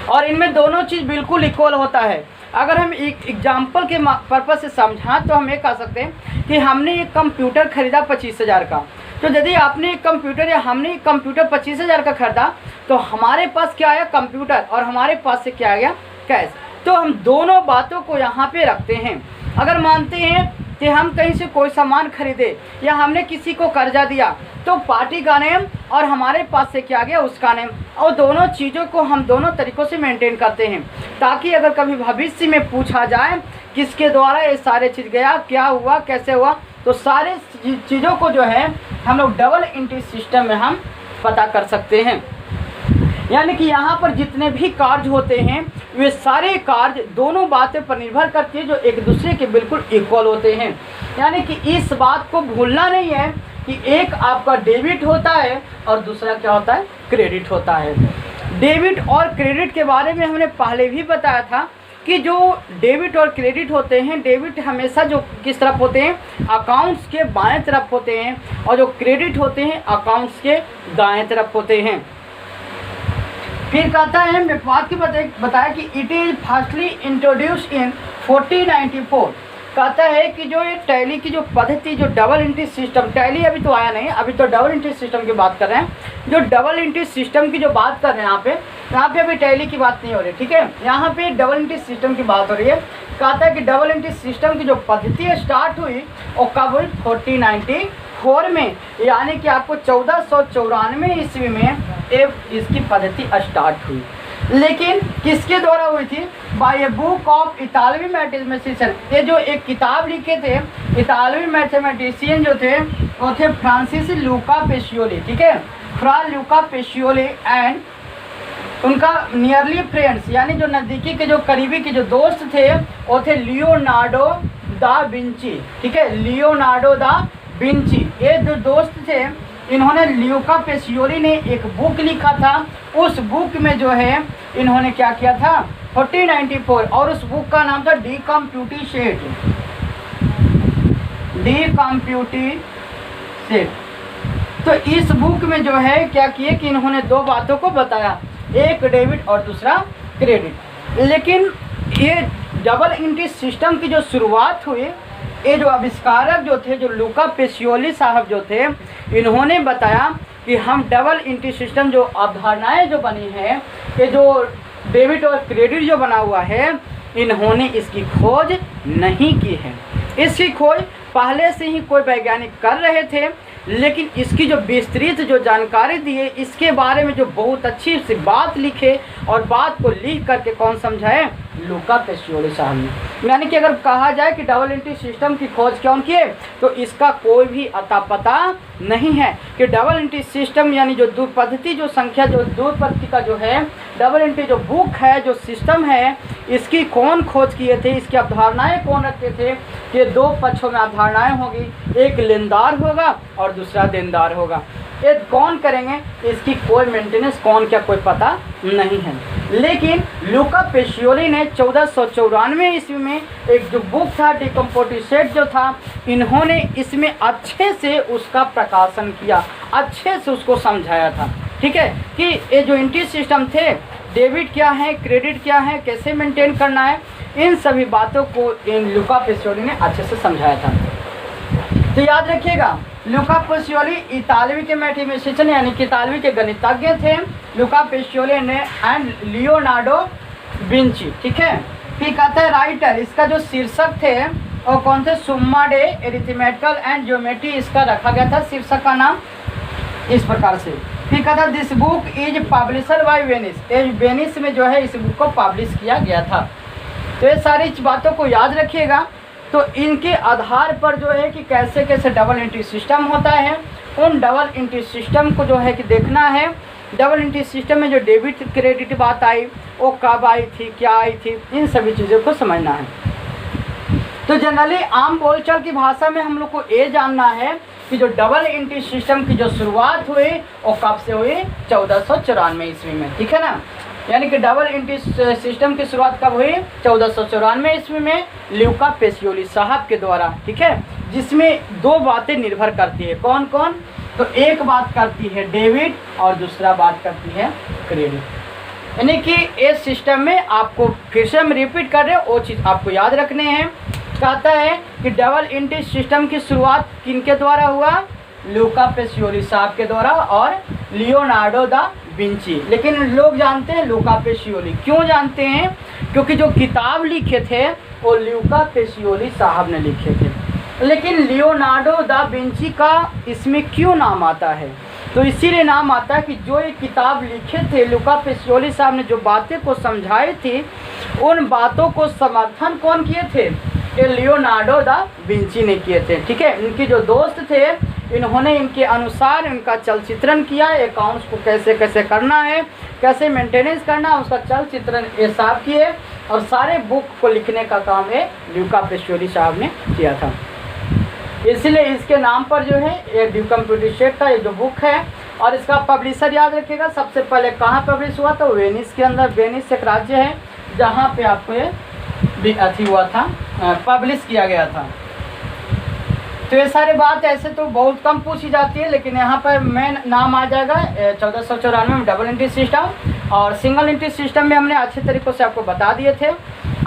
और इनमें दोनों चीज़ बिल्कुल इक्वल होता है। अगर हम एक एग्जाम्पल के पर्पज़ से समझाएं तो हम ये कह सकते हैं कि हमने एक कंप्यूटर खरीदा 25,000 का, तो यदि आपने एक कंप्यूटर या हमने एक कंप्यूटर 25,000 का खरीदा तो हमारे पास क्या आया कंप्यूटर और हमारे पास से क्या आ गया कैश। तो हम दोनों बातों को यहाँ पे रखते हैं। अगर मानते हैं कि हम कहीं से कोई सामान खरीदे या हमने किसी को कर्जा दिया तो पार्टी का नेम और हमारे पास से क्या गया उसका नेम, और दोनों चीज़ों को हम दोनों तरीक़ों से मेंटेन करते हैं ताकि अगर कभी भविष्य में पूछा जाए किसके द्वारा ये सारे चीज़ गया, क्या हुआ, कैसे हुआ, तो सारे चीज़ों को जो है हम लोग डबल एंट्री सिस्टम में हम पता कर सकते हैं। यानी कि यहाँ पर जितने भी कार्य होते हैं वे सारे कार्य दोनों बातें पर निर्भर करती है जो एक दूसरे के बिल्कुल इक्वल होते हैं। यानी कि इस बात को भूलना नहीं है कि एक आपका डेबिट होता है और दूसरा क्या होता है क्रेडिट होता है। डेबिट और क्रेडिट के बारे में हमने पहले भी बताया था कि जो डेबिट और क्रेडिट होते हैं, डेबिट हमेशा जो किस तरफ होते हैं अकाउंट्स के बाएं तरफ होते हैं और जो क्रेडिट होते हैं अकाउंट्स के दाएं तरफ होते हैं। फिर कहता है मैकवार्थ की बताया कि इट इज़ फर्स्टली इंट्रोड्यूस इन 1494। कहता है कि जो ये टैली की जो पद्धति जो डबल एंट्री सिस्टम, टैली अभी तो आया नहीं, अभी तो डबल एंट्री सिस्टम की बात कर रहे हैं। जो डबल एंट्री सिस्टम की जो बात कर रहे हैं यहाँ पे अभी टैली की बात नहीं हो रही, ठीक है, यहाँ पे डबल एंट्री सिस्टम की बात हो रही है। कहता है कि डबल एंट्री सिस्टम की जो पद्धति स्टार्ट हुई वो कब हुई 1494 में, यानी कि आपको 1494 ईस्वी में इसकी पद्धति स्टार्ट हुई। लेकिन किसके द्वारा हुई थी? बाय ए बुक ऑफ इतालवी मैथमेटिशियन। ये जो एक किताब लिखे थे इतालवी मैथमेटिशियन जो थे वो थे फ्रांसिस लूका पेशियोली, ठीक है, फ्रा लूका पेशियोली एंड उनका नियरली फ्रेंड्स यानी जो नज़दीकी के जो करीबी के जो दोस्त थे वो थे लियोनार्डो दा विंची, ठीक है, लियोनार्डो दा विंची। ये जो दोस्त थे इन्होंने ल्यूका पेशियोली ने एक बुक लिखा था। उस बुक में जो है इन्होंने क्या किया था 1494, और उस बुक का नाम था डी कंप्यूटी सेट। तो इस बुक में जो है क्या किए कि इन्होंने दो बातों को बताया, एक डेबिट और दूसरा क्रेडिट। लेकिन ये डबल एंट्री सिस्टम की जो शुरुआत हुई, ये जो आविष्कारक जो थे जो लूका पेशियोली साहब जो थे, इन्होंने बताया कि हम डबल एंट्री सिस्टम जो अवधारणाएं जो बनी है, ये जो डेबिट और क्रेडिट जो बना हुआ है, इन्होंने इसकी खोज नहीं की है। इसकी खोज पहले से ही कोई वैज्ञानिक कर रहे थे, लेकिन इसकी जो विस्तृत जो जानकारी दी है, इसके बारे में जो बहुत अच्छी सी बात लिखे और बात को लिख करके कौन समझाए? लूका पेशियोली साहब ने। यानी कि अगर कहा जाए कि डबल एंट्री सिस्टम की खोज कौन की है, तो इसका कोई भी अता पता नहीं है कि डबल एंट्री सिस्टम यानी जो दो पद्धति जो संख्या जो दो पद्धति का जो है डबल एंट्री जो बुक है जो सिस्टम है, इसकी कौन खोज किए थे, इसकी अवधारणाएं कौन रखते थे कि दो पक्षों में अवधारणाएं होगी, एक लेनदार होगा और दूसरा देनदार होगा। ये कौन करेंगे, इसकी कोई मेंटेनेंस कौन क्या कोई पता नहीं है। लेकिन लूका पेशियोली ने 1494 ईस्वी में एक जो बुक था डिकम्पोटी सेट जो था, इन्होंने इसमें अच्छे से उसका प्रकाशन किया, अच्छे से उसको समझाया था, ठीक है, कि ये जो एंट्री सिस्टम थे, डेबिट क्या है, क्रेडिट क्या है, कैसे मेंटेन करना है, इन सभी बातों को इन लूका पेशियोली ने अच्छे से समझाया था। तो याद रखिएगा, लूका पेशियोली इतालवी के मैथमेटिशियन यानी कि इतालवी के गणितज्ञ थे, लूका पेशियोली ने एंड लियोनार्डो विंची, ठीक है। फिर कहते हैं राइटर, इसका जो शीर्षक थे और कौन थे? सुम्मा डे एरिथमेटिकल एंड ज्योमेट्री इसका रखा गया था शीर्षक का नाम इस प्रकार से। फिर कहता है this book is publisher by Venice, Venice में जो है इस बुक को पब्लिश किया गया था। तो ये सारी बातों को याद रखिएगा। तो इनके आधार पर जो है कि कैसे कैसे डबल एंट्री सिस्टम होता है, उन डबल एंट्री सिस्टम को जो है कि देखना है। डबल एंट्री सिस्टम में जो डेबिट क्रेडिट बात आई वो कब आई थी, क्या आई थी, इन सभी चीज़ों को समझना है। तो जनरली आम बोलचाल की भाषा में हम लोग को ये जानना है कि जो डबल एंट्री सिस्टम की जो शुरुआत हुई वो कब से हुई? 1494 ईस्वी में, ठीक है ना। यानी कि डबल एंट्री सिस्टम की शुरुआत कब हुई? 1494 ईस्वी में ल्यूका पेसियोली साहब के द्वारा, ठीक है, जिसमें दो बातें निर्भर करती है। कौन कौन? तो एक बात करती है डेबिट और दूसरा बात करती है क्रेडिट। यानी कि इस सिस्टम में आपको फिर से हम रिपीट कर रहे हैं, वो चीज़ आपको याद रखने हैं। कहता है कि डबल एंट्री सिस्टम की शुरुआत किनके द्वारा हुआ? ल्यूका पेसियोली साहब के द्वारा और लियोनार्डो दा विंची। लेकिन लोग जानते हैं ल्यूका पेसियोली, क्यों जानते हैं? क्योंकि जो किताब लिखे थे वो ल्यूका पेसियोली साहब ने लिखे थे। लेकिन लियोनार्डो दा विंची का इसमें क्यों नाम आता है? तो इसीलिए नाम आता है कि जो ये किताब लिखे थे ल्यूका पेसियोली साहब ने, जो बातें को समझाई थी, उन बातों को समर्थन कौन किए थे? ये लियोनार्डो दा विंची ने किए थे, ठीक है। इनके जो दोस्त थे, इन्होंने इनके अनुसार इनका चलचित्रण किया, अकाउंट्स को कैसे कैसे करना है, कैसे मेंटेनेंस करना है, उसका चलचित्रण ये साहब किए और सारे बुक को लिखने का काम है ल्यूका पेसियोली साहब ने किया था। इसलिए इसके नाम पर जो है ये ड्यू कंप्यूटेड था, ये जो बुक है। और इसका पब्लिशर याद रखिएगा, सबसे पहले कहाँ पब्लिश हुआ? तो वेनिस के अंदर। वेनिस एक राज्य है जहाँ पे आपको ये अथी हुआ था, पब्लिश किया गया था। तो ये सारी बात ऐसे तो बहुत कम पूछी जाती है, लेकिन यहाँ पर मेन नाम आ जाएगा 1494 में डबल एंट्री सिस्टम, और सिंगल एंट्री सिस्टम में हमने अच्छे तरीक़ों से आपको बता दिए थे।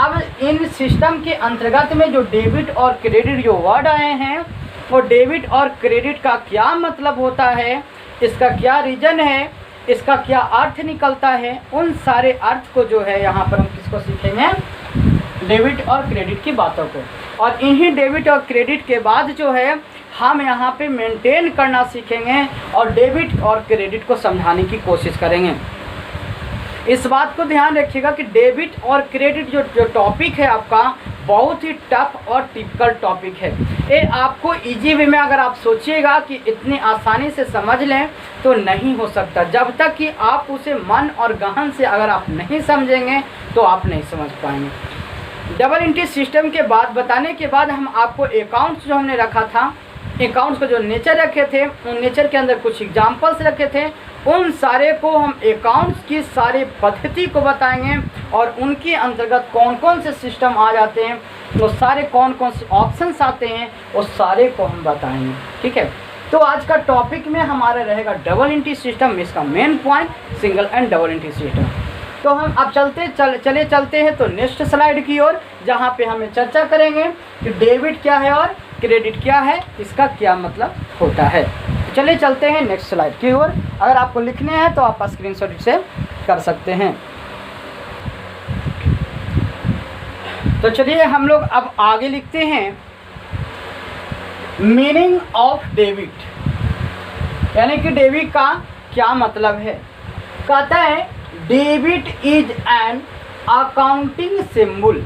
अब इन सिस्टम के अंतर्गत में जो डेबिट और क्रेडिट जो वर्ड आए हैं, वो डेबिट और क्रेडिट का क्या मतलब होता है, इसका क्या रीजन है, इसका क्या अर्थ निकलता है, उन सारे अर्थ को जो है यहाँ पर हम किसको सीखेंगे? डेबिट और क्रेडिट की बातों को। और इन्हीं डेबिट और क्रेडिट के बाद जो है हम यहाँ पे मेंटेन करना सीखेंगे और डेबिट और क्रेडिट को समझाने की कोशिश करेंगे। इस बात को ध्यान रखिएगा कि डेबिट और क्रेडिट जो टॉपिक है आपका, बहुत ही टफ और टिपिकल टॉपिक है। ये आपको इजी वे में अगर आप सोचिएगा कि इतनी आसानी से समझ लें तो नहीं हो सकता। जब तक कि आप उसे मन और गहन से अगर आप नहीं समझेंगे तो आप नहीं समझ पाएंगे। डबल एंट्री सिस्टम के बाद बताने के बाद हम आपको अकाउंट्स जो हमने रखा था, अकाउंट्स को जो नेचर रखे थे, उन नेचर के अंदर कुछ एग्जाम्पल्स रखे थे, उन सारे को हम अकाउंट्स की सारी पद्धति को बताएंगे और उनके अंतर्गत कौन कौन से सिस्टम आ जाते हैं, वो सारे कौन कौन से ऑप्शंस आते हैं, वो सारे को हम बताएंगे, ठीक है। तो आज का टॉपिक में हमारा रहेगा डबल एंट्री सिस्टम, इसका main point single and double entry system. तो हम अब चलते हैं तो नेक्स्ट स्लाइड की ओर, जहाँ पे हमें चर्चा करेंगे कि डेबिट क्या है और क्रेडिट क्या है, इसका क्या मतलब होता है। चलिए चलते हैं नेक्स्ट स्लाइड की ओर। अगर आपको लिखने हैं तो आप स्क्रीनशॉट से कर सकते हैं। तो चलिए हम लोग अब आगे लिखते हैं मीनिंग ऑफ डेबिट, यानी कि डेबिट का क्या मतलब है। कहता है debit is an accounting symbol,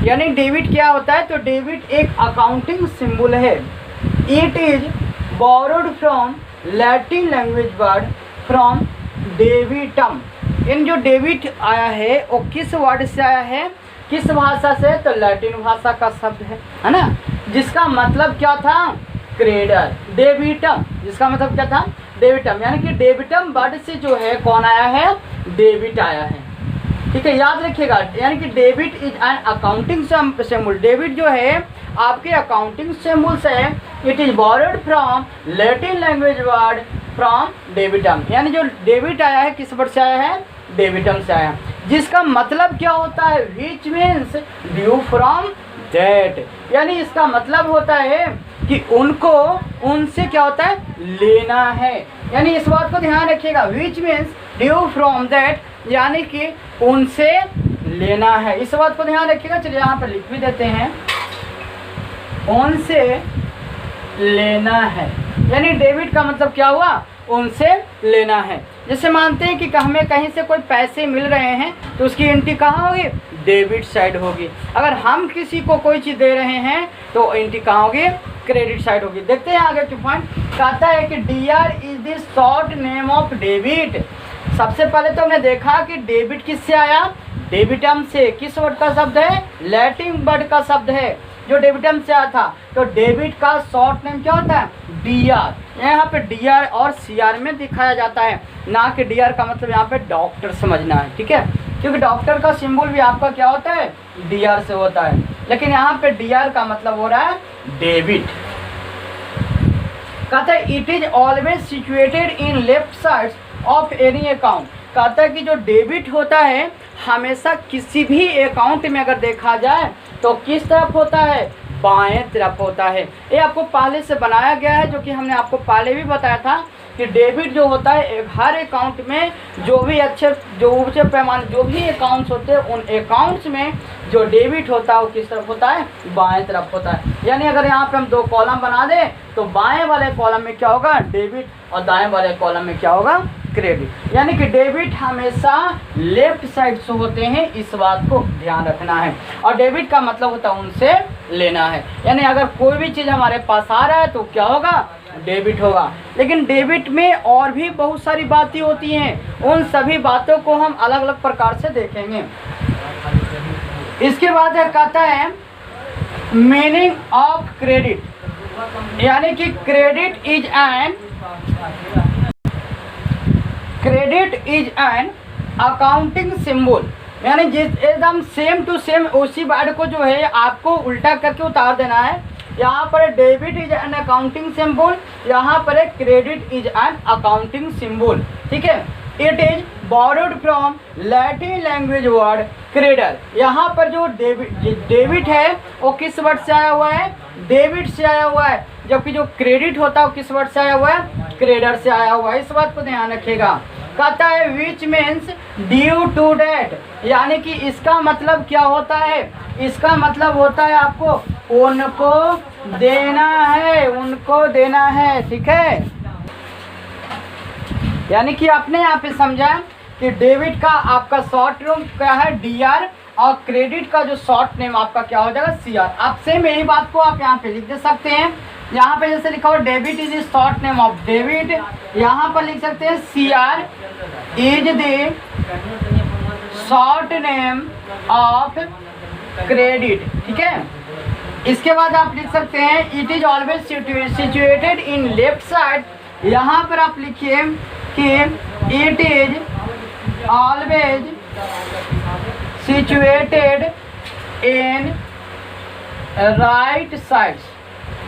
यानी डेबिट क्या होता है? तो डेबिट एक अकाउंटिंग सिंबल है। It is borrowed from Latin language word from debitum. इन जो डेबिट आया है वो किस वर्ड से आया है, किस भाषा से? तो लैटिन भाषा का शब्द है ना, जिसका मतलब क्या था? क्रेडर, डेबिटम, जिसका मतलब क्या था? डेबिटम। यानी कि डेबिटम वर्ड से जो है कौन आया है? डेबिट आया है, ठीक है, याद रखिएगा। यानी कि debit is an accounting symbol, debit जो है आपके अकाउंटिंग सिंबल से। It is borrowed from Latin language word from debitum, यानी जो डेबिट आया है किस वर्ड से आया है? डेबिटम से आया, जिसका मतलब क्या होता है? Which means due from that, यानी इसका मतलब होता है कि उनको उनसे क्या होता है? लेना है। यानी इस बात को ध्यान रखिएगा, विच मीन्स ड्यू फ्रॉम दैट, यानी कि उनसे लेना है, इस बात को ध्यान रखिएगा। चलिए यहाँ पर लिख भी देते हैं, उनसे लेना है, यानी डेबिट का मतलब क्या हुआ? उनसे लेना है। जैसे मानते हैं कि हमें कहीं से कोई पैसे मिल रहे हैं तो उसकी एंट्री कहाँ होगी? डेबिट साइड होगी। अगर हम किसी को कोई चीज़ दे रहे हैं तो एंट्री कहाँ होगी? क्रेडिट साइड होगी। देखते हैं आगे के पॉइंट। कहता है कि DR is the short name of debit. सबसे पहले तो हमने देखा कि डेबिट किससे आया? डेबिटम से। किस वर्ड का शब्द है? लैटिन वर्ड का शब्द है। जो डेबिटम से आया था। तो डेबिट का शॉर्ट नेम क्या होता है? DR। यहाँ पे DR और CR में दिखाया जाता है, ना कि DR का मतलब यहाँ पे डॉक्टर समझना है, ठीक है, क्योंकि डॉक्टर का सिंबल भी आपका क्या होता है? DR से होता है, लेकिन यहाँ पे DR का मतलब हो रहा है डेबिट। कहता है it is always situated in left side of any account. कहता है कि जो डेबिट होता है हमेशा किसी भी अकाउंट में अगर देखा जाए तो किस तरफ होता है? बाएं तरफ होता है। ये आपको पहले से बनाया गया है, जो कि हमने आपको पहले भी बताया था कि डेबिट जो होता है हर अकाउंट में जो भी ऊंचे पैमाने जो भी अकाउंट्स होते हैं उन अकाउंट्स में जो डेबिट होता है वो किस तरफ होता है? बाएं तरफ होता है। यानी अगर यहाँ पे हम 2 कॉलम बना दें तो बाएं वाले कॉलम में क्या होगा? डेबिट, और दाएं वाले कॉलम में क्या होगा? क्रेडिट। यानी कि डेबिट हमेशा लेफ्ट साइड से होते हैं, इस बात को ध्यान रखना है। और डेबिट का मतलब होता है उनसे लेना है, यानी अगर कोई भी चीज़ हमारे पास आ रहा है तो क्या होगा? डेबिट होगा। लेकिन डेबिट में और भी बहुत सारी बातें होती हैं, उन सभी बातों को हम अलग अलग प्रकार से देखेंगे। इसके बाद कहता है मीनिंग ऑफ क्रेडिट, यानी कि credit is an accounting symbol. यानी जिस एकदम सेम टू सेम उसी वर्ड को जो है आपको उल्टा करके उतार देना है। यहाँ पर debit is an accounting symbol, यहाँ पर credit is an accounting symbol, ठीक है। It is borrowed from Latin language word credere. यहाँ पर जो डेबिट है वो किस वर्ड से आया हुआ है? डेबिट से आया हुआ है, जबकि जो क्रेडिट होता है वो किस वर्ड से आया हुआ है? क्रेडर से आया हुआ है। इस बात को ध्यान रखिएगा। कहता है which means due to date, यानी कि इसका मतलब क्या होता है? इसका मतलब होता है आपको उनको देना है, उनको देना है, ठीक है। यानी कि आपने यहाँ पे समझा कि डेबिट का आपका शॉर्ट नेम क्या है? DR, और क्रेडिट का जो शॉर्ट नेम आपका क्या हो जाएगा? CR। आप सेम यही बात को आप यहाँ पे लिख दे सकते हैं। यहाँ पे जैसे लिखा हुआ debit is short name of debit, यहाँ पर लिख सकते हैं CR is the short name of credit, ठीक है। इसके बाद आप लिख सकते हैं it is always situated in left side, यहाँ पर आप लिखिए कि it is always situated in right side,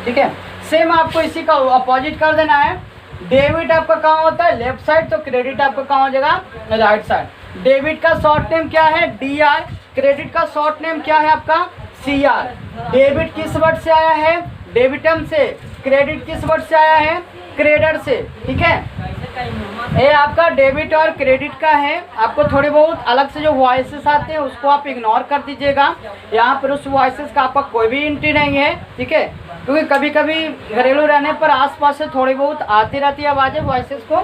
ठीक है। सेम आपको इसी का अपोजिट कर देना है। डेबिट आपका कहाँ होता है? लेफ्ट साइड, तो क्रेडिट आपका कहाँ हो जाएगा? Right side. डेबिट का शॉर्ट नेम क्या है? DR। क्रेडिट का शॉर्ट नेम क्या है आपका? CR। डेबिट किस वर्ड से आया है? डेबिटम से। क्रेडिट किस वर्ड से आया है? क्रेडर से, ठीक है। ये आपका डेबिट और क्रेडिट का है। आपको थोड़ी बहुत अलग से जो वॉइसेस आते हैं उसको आप इग्नोर कर दीजिएगा। यहाँ पर उस वॉइसेस का आपका कोई भी एंट्री नहीं है, ठीक है, क्योंकि कभी कभी घरेलू रहने पर आसपास से थोड़ी बहुत आती रहती है आवाज़ें वॉइसेस को।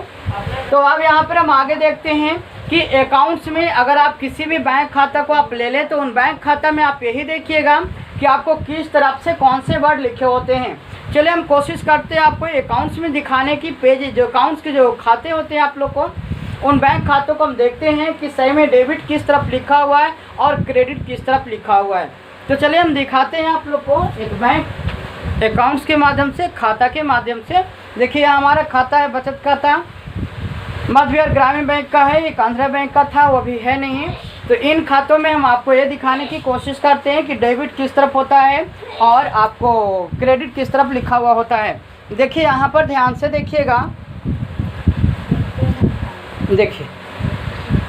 तो अब यहाँ पर हम आगे देखते हैं कि अकाउंट्स में अगर आप किसी भी बैंक खाता को आप ले लें तो उन बैंक खाता में आप यही देखिएगा कि आपको किस तरफ से कौन से वर्ड लिखे होते हैं। चलिए हम कोशिश करते हैं आपको अकाउंट्स में दिखाने की। पेज जो अकाउंट्स के जो खाते होते हैं आप लोग को, उन बैंक खातों को हम देखते हैं कि सही में डेबिट किस तरफ लिखा हुआ है और क्रेडिट किस तरफ लिखा हुआ है। तो चलिए हम दिखाते हैं आप लोग को एक बैंक अकाउंट्स के माध्यम से, खाता के माध्यम से। देखिए हमारा खाता है बचत खाता, मध्य बिहार ग्रामीण बैंक का है, एक आंध्रा बैंक का था वो भी है नहीं। तो इन खातों में हम आपको ये दिखाने की कोशिश करते हैं कि डेबिट किस तरफ होता है और आपको क्रेडिट किस तरफ लिखा हुआ होता है। देखिए यहाँ पर ध्यान से देखिएगा, देखिए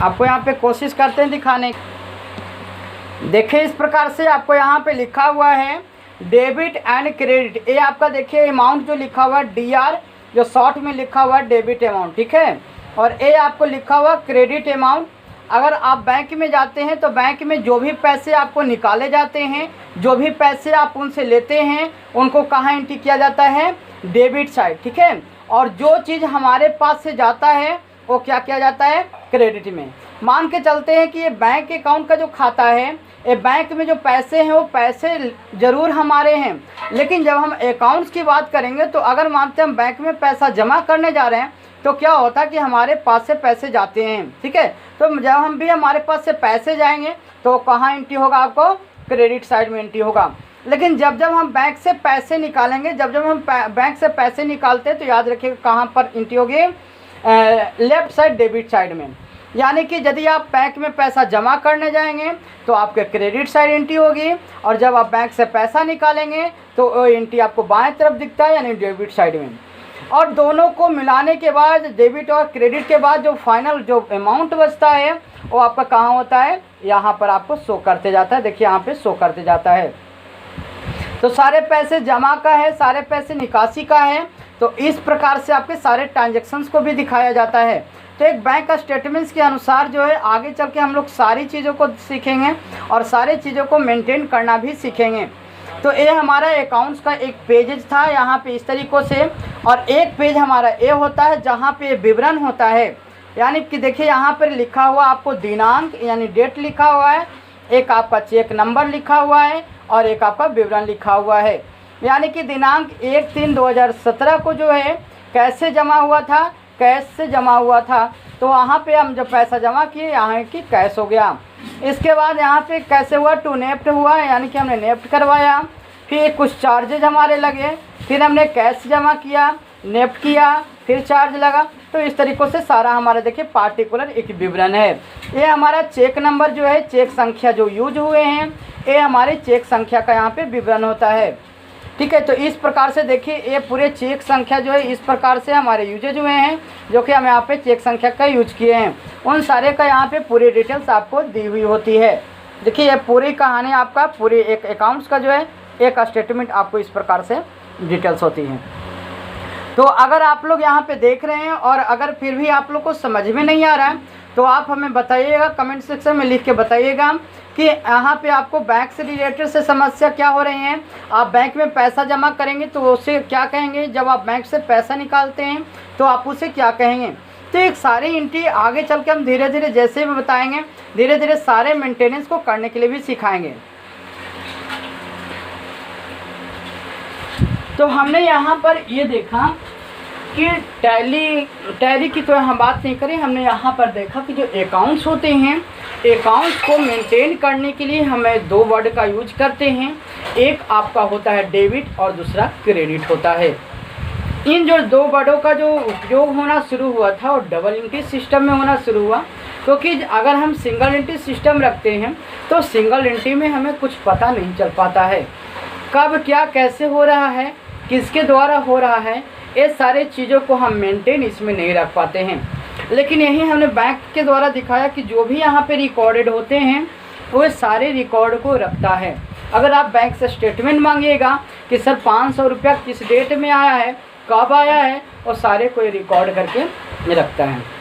आपको यहाँ पे कोशिश करते हैं दिखाने की। देखिए इस प्रकार से आपको यहाँ पे लिखा हुआ है डेबिट एंड क्रेडिट। ये आपका देखिए अमाउंट जो लिखा हुआ है DR, जो शॉर्ट में लिखा हुआ है डेबिट अमाउंट, ठीक है। और ये आपको लिखा हुआ क्रेडिट अमाउंट। अगर आप बैंक में जाते हैं तो बैंक में जो भी पैसे आपको निकाले जाते हैं, जो भी पैसे आप उनसे लेते हैं, उनको कहाँ एंट्री किया जाता है? डेबिट साइड, ठीक है। और जो चीज़ हमारे पास से जाता है वो क्या किया जाता है? क्रेडिट में। मान के चलते हैं कि ये बैंक अकाउंट का जो खाता है, ये बैंक में जो पैसे हैं वो पैसे ज़रूर हमारे हैं, लेकिन जब हम अकाउंट्स की बात करेंगे तो अगर मानते हैं हम बैंक में पैसा जमा करने जा रहे हैं तो क्या होता है कि हमारे पास से पैसे जाते हैं, ठीक है। तो जब हम भी हमारे पास से पैसे जाएंगे तो कहाँ एंट्री होगा? आपको क्रेडिट साइड में एंट्री होगा। लेकिन जब जब हम बैंक से पैसे निकालेंगे, जब जब हम बैंक से पैसे निकालते हैं तो याद रखिएगा कहाँ पर एंट्री होगी, लेफ्ट साइड डेबिट साइड में। यानी कि यदि आप बैंक में पैसा जमा करने जाएंगे तो आपके क्रेडिट साइड एंट्री होगी, और जब आप बैंक से पैसा निकालेंगे तो वो एंट्री आपको बाएं तरफ दिखता है, यानी डेबिट साइड में। और दोनों को मिलाने के बाद, डेबिट और क्रेडिट के बाद जो फाइनल जो अमाउंट बचता है वो आपका कहाँ होता है, यहाँ पर आपको शो करते जाता है। देखिए यहाँ पे शो करते जाता है। तो सारे पैसे जमा का है, सारे पैसे निकासी का है। तो इस प्रकार से आपके सारे ट्रांजैक्शंस को भी दिखाया जाता है। तो एक बैंक का स्टेटमेंट्स के अनुसार जो है आगे चल के हम लोग सारी चीज़ों को सीखेंगे और सारी चीज़ों को मेंटेन करना भी सीखेंगे। तो ये हमारा अकाउंट्स का एक पेज था यहाँ पे इस तरीक़ों से, और एक पेज हमारा ये होता है जहाँ पे विवरण होता है। यानी कि देखिए यहाँ पर लिखा हुआ आपको दिनांक यानी डेट लिखा हुआ है, एक आपका चेक नंबर लिखा हुआ है और एक आपका विवरण लिखा हुआ है। यानी कि दिनांक 1/3/2017 को जो है कैसे जमा हुआ था, कैश से जमा हुआ था। तो वहाँ पे हम जब पैसा जमा किए यहाँ की कैश हो गया। इसके बाद यहाँ पे कैसे हुआ, टू नेफ्ट हुआ, यानी कि हमने नेफ्ट करवाया। फिर कुछ चार्जेज हमारे लगे, फिर हमने कैश जमा किया, नेफ्ट किया, फिर चार्ज लगा। तो इस तरीक़ों से सारा हमारा देखिए पार्टिकुलर एक विवरण है। ये हमारा चेक नंबर जो है, चेक संख्या जो यूज हुए हैं, ये हमारे चेक संख्या का यहाँ पे विवरण होता है। ठीक है, तो इस प्रकार से देखिए ये पूरे चेक संख्या जो है इस प्रकार से हमारे यूजेज हुए हैं, जो कि हम यहाँ पे चेक संख्या का यूज किए हैं। उन सारे का यहाँ पे पूरी डिटेल्स आपको दी हुई होती है। देखिए ये पूरी कहानी आपका पूरी एक अकाउंट्स का जो है एक स्टेटमेंट आपको इस प्रकार से डिटेल्स होती है। तो अगर आप लोग यहाँ पे देख रहे हैं और अगर फिर भी आप लोग को समझ में नहीं आ रहा है तो आप हमें बताइएगा, कमेंट सेक्शन में लिख के बताइएगा कि यहाँ पे आपको बैंक से रिलेटेड से समस्या क्या हो रही है। आप बैंक में पैसा जमा करेंगे तो उसे क्या कहेंगे, जब आप बैंक से पैसा निकालते हैं तो आप उसे क्या कहेंगे। तो एक सारी एंट्री आगे चल के हम धीरे धीरे जैसे भी बताएंगे, धीरे धीरे सारे मेंटेनेंस को करने के लिए भी सिखाएंगे। तो हमने यहाँ पर ये देखा कि टैली की तो हम बात नहीं करें, हमने यहाँ पर देखा कि जो अकाउंट्स होते हैं, अकाउंट्स को मेंटेन करने के लिए हमें दो वर्ड का यूज करते हैं। एक आपका होता है डेबिट और दूसरा क्रेडिट होता है। इन जो दो वर्डों का जो उपयोग होना शुरू हुआ था और डबल एंट्री सिस्टम में होना शुरू हुआ, क्योंकि अगर हम सिंगल एंट्री सिस्टम रखते हैं तो सिंगल एंट्री में हमें कुछ पता नहीं चल पाता है, कब क्या कैसे हो रहा है, किसके द्वारा हो रहा है, ये सारे चीज़ों को हम मेंटेन इसमें नहीं रख पाते हैं। लेकिन यही हमने बैंक के द्वारा दिखाया कि जो भी यहाँ पे रिकॉर्डेड होते हैं वो सारे रिकॉर्ड को रखता है। अगर आप बैंक से स्टेटमेंट मांगिएगा कि सर 500 रुपया किस डेट में आया है, कब आया है, और सारे कोई रिकॉर्ड करके रखता है।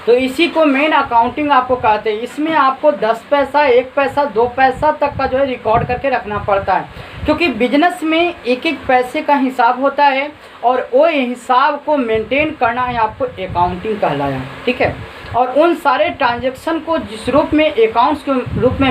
तो इसी को मेन अकाउंटिंग आपको कहते हैं। इसमें आपको 10 पैसा, 1 पैसा, 2 पैसा तक का जो है रिकॉर्ड करके रखना पड़ता है, क्योंकि बिजनेस में एक एक पैसे का हिसाब होता है और वो हिसाब को मेंटेन करना है आपको अकाउंटिंग कहलाया। ठीक है, और उन सारे ट्रांजैक्शन को जिस रूप में अकाउंट्स के रूप में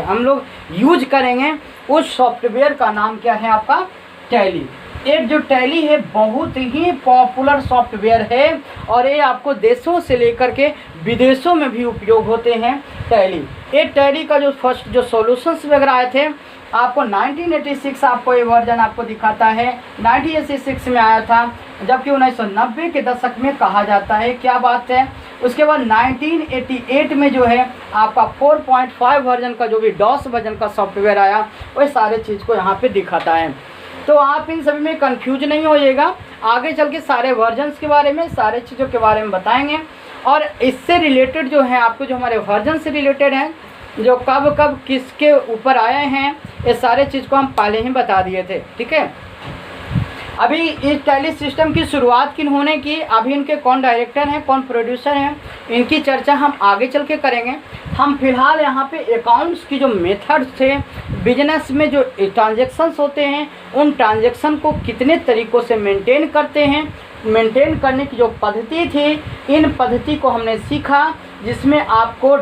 हम लोग यूज करेंगे, उस सॉफ्टवेयर का नाम क्या है आपका, टैली। एक जो टैली है बहुत ही पॉपुलर सॉफ्टवेयर है और ये आपको देशों से लेकर के विदेशों में भी उपयोग होते हैं टैली। ये टैली का जो फर्स्ट जो सॉल्यूशंस वगैरह आए थे आपको 1986 आपको ये वर्जन आपको दिखाता है, 1986 में आया था, जबकि 1990 के दशक में कहा जाता है। क्या बात है। उसके बाद 1988 में जो है आपका 4.5 वर्जन का जो भी डॉस वर्जन का सॉफ्टवेयर आया, वह सारे चीज़ को यहाँ पे दिखाता है। तो आप इन सभी में कंफ्यूज नहीं होइएगा, आगे चल के सारे वर्जन्स के बारे में, सारे चीज़ों के बारे में बताएंगे। और इससे रिलेटेड जो है आपको जो हमारे वर्जन से रिलेटेड हैं, जो कब कब किसके ऊपर आए हैं, ये सारे चीज़ को हम पहले ही बता दिए थे। ठीक है, अभी इस टैली सिस्टम की शुरुआत किन होने की, अभी इनके कौन डायरेक्टर हैं, कौन प्रोड्यूसर हैं, इनकी चर्चा हम आगे चल के करेंगे। हम फिलहाल यहाँ पे अकाउंट्स की जो मेथड्स थे, बिजनेस में जो ट्रांजैक्शंस होते हैं, उन ट्रांजैक्शन को कितने तरीक़ों से मेंटेन करते हैं, मेंटेन करने की जो पद्धति थी, इन पद्धति को हमने सीखा, जिसमें आपको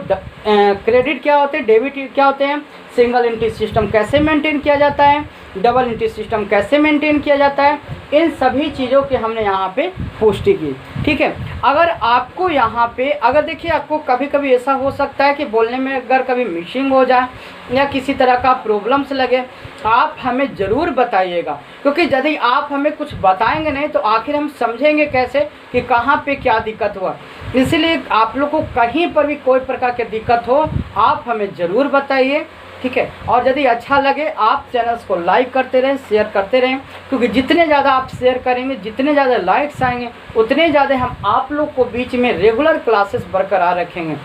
क्रेडिट क्या होते हैं, डेबिट क्या होते हैं, सिंगल एंट्री सिस्टम कैसे मेंटेन किया जाता है, डबल एंट्री सिस्टम कैसे मेंटेन किया जाता है, इन सभी चीज़ों की हमने यहाँ पे पुष्टि की। ठीक है, अगर आपको यहाँ पे अगर देखिए आपको कभी कभी ऐसा हो सकता है कि बोलने में अगर कभी मिसिंग हो जाए या किसी तरह का प्रॉब्लम्स लगे, आप हमें ज़रूर बताइएगा, क्योंकि यदि आप हमें कुछ बताएंगे नहीं तो आखिर हम समझेंगे कैसे कि कहाँ पे क्या दिक्कत हुआ। इसलिए आप लोग को कहीं पर भी कोई प्रकार की दिक्कत हो आप हमें ज़रूर बताइए। ठीक है, और यदि अच्छा लगे आप चैनल्स को लाइक करते रहें, शेयर करते रहें, क्योंकि जितने ज़्यादा आप शेयर करेंगे, जितने ज़्यादा लाइक्स आएंगे, उतने ज़्यादा हम आप लोग को बीच में रेगुलर क्लासेस बरकरार रखेंगे।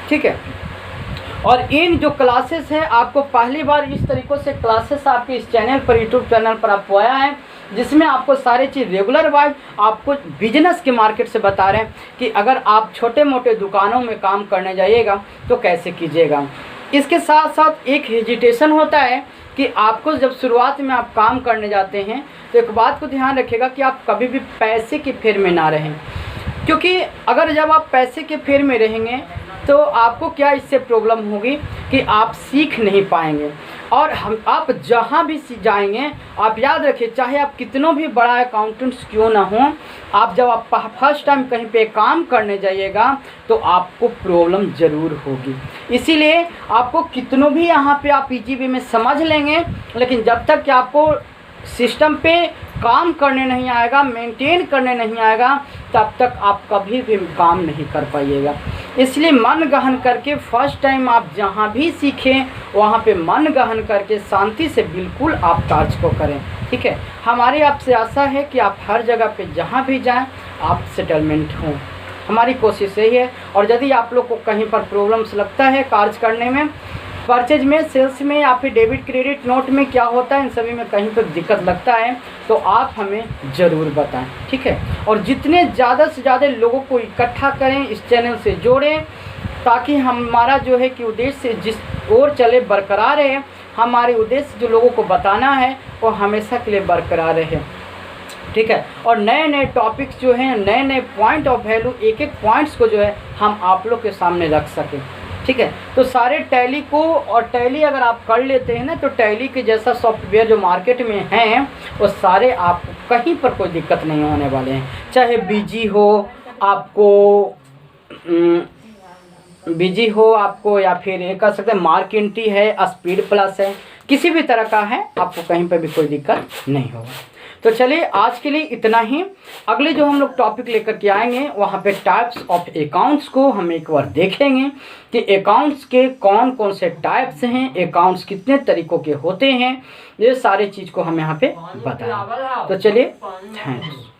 ठीक है, और इन जो क्लासेस हैं आपको पहली बार इस तरीक़ों से क्लासेस आपके इस चैनल पर, यूट्यूब चैनल पर आपको आया है, जिसमें आपको सारी चीज़ रेगुलर वाइज आपको बिजनेस के मार्केट से बता रहे हैं कि अगर आप छोटे मोटे दुकानों में काम करने जाइएगा तो कैसे कीजिएगा। इसके साथ साथ एक हेजिटेशन होता है कि आपको जब शुरुआत में आप काम करने जाते हैं तो एक बात को ध्यान रखिएगा कि आप कभी भी पैसे के फेर में ना रहें, क्योंकि अगर जब आप पैसे के फेर में रहेंगे तो आपको क्या इससे प्रॉब्लम होगी कि आप सीख नहीं पाएंगे। और आप जहाँ भी जाएंगे आप याद रखिए, चाहे आप कितनों भी बड़ा अकाउंटेंट्स क्यों ना हो, आप जब आप फर्स्ट टाइम कहीं पे काम करने जाइएगा तो आपको प्रॉब्लम ज़रूर होगी। इसीलिए आपको कितनों भी यहाँ पे आप ईजीवी में समझ लेंगे, लेकिन जब तक कि आपको सिस्टम पे काम करने नहीं आएगा, मेंटेन करने नहीं आएगा, तब तक आप कभी भी काम नहीं कर पाइएगा। इसलिए मन गहन करके फर्स्ट टाइम आप जहाँ भी सीखें वहाँ पे मन गहन करके शांति से बिल्कुल आप कार्य को करें। ठीक है, हमारी आपसे आशा है कि आप हर जगह पे जहाँ भी जाएं आप सेटलमेंट हों, हमारी कोशिश यही है। और यदि आप लोग को कहीं पर प्रॉब्लम्स लगता है कार्य करने में, परचेज में, सेल्स में या फिर डेबिट क्रेडिट नोट में क्या होता है, इन सभी में कहीं पर दिक्कत लगता है तो आप हमें ज़रूर बताएं। ठीक है, और जितने ज़्यादा से ज़्यादा लोगों को इकट्ठा करें, इस चैनल से जोड़ें, ताकि हमारा जो है कि उद्देश्य जिस ओर चले बरकरार रहे। हमारे उद्देश्य जो लोगों को बताना है वो हमेशा के लिए बरकरार रहे। ठीक है, और नए नए टॉपिक्स जो हैं, नए नए पॉइंट ऑफ वैल्यू, एक एक पॉइंट्स को जो है हम आप लोग के सामने रख सकें। ठीक है, तो सारे टैली को, और टैली अगर आप कर लेते हैं ना तो टैली के जैसा सॉफ्टवेयर जो मार्केट में हैं वो सारे आपको कहीं पर कोई दिक्कत नहीं होने वाले हैं। चाहे बिजी हो आपको, बिजी हो आपको, या फिर ये कह सकते हैं मार्केटी है, स्पीड प्लस है, किसी भी तरह का है, आपको कहीं पर भी कोई दिक्कत नहीं होगा। तो चलिए आज के लिए इतना ही। अगले जो हम लोग टॉपिक लेकर के आएंगे वहाँ पे टाइप्स ऑफ अकाउंट्स को हम एक बार देखेंगे कि अकाउंट्स के कौन कौन से टाइप्स हैं, अकाउंट्स कितने तरीक़ों के होते हैं, ये सारी चीज़ को हम यहाँ पे बताएं। तो चलिए, थैंक्स।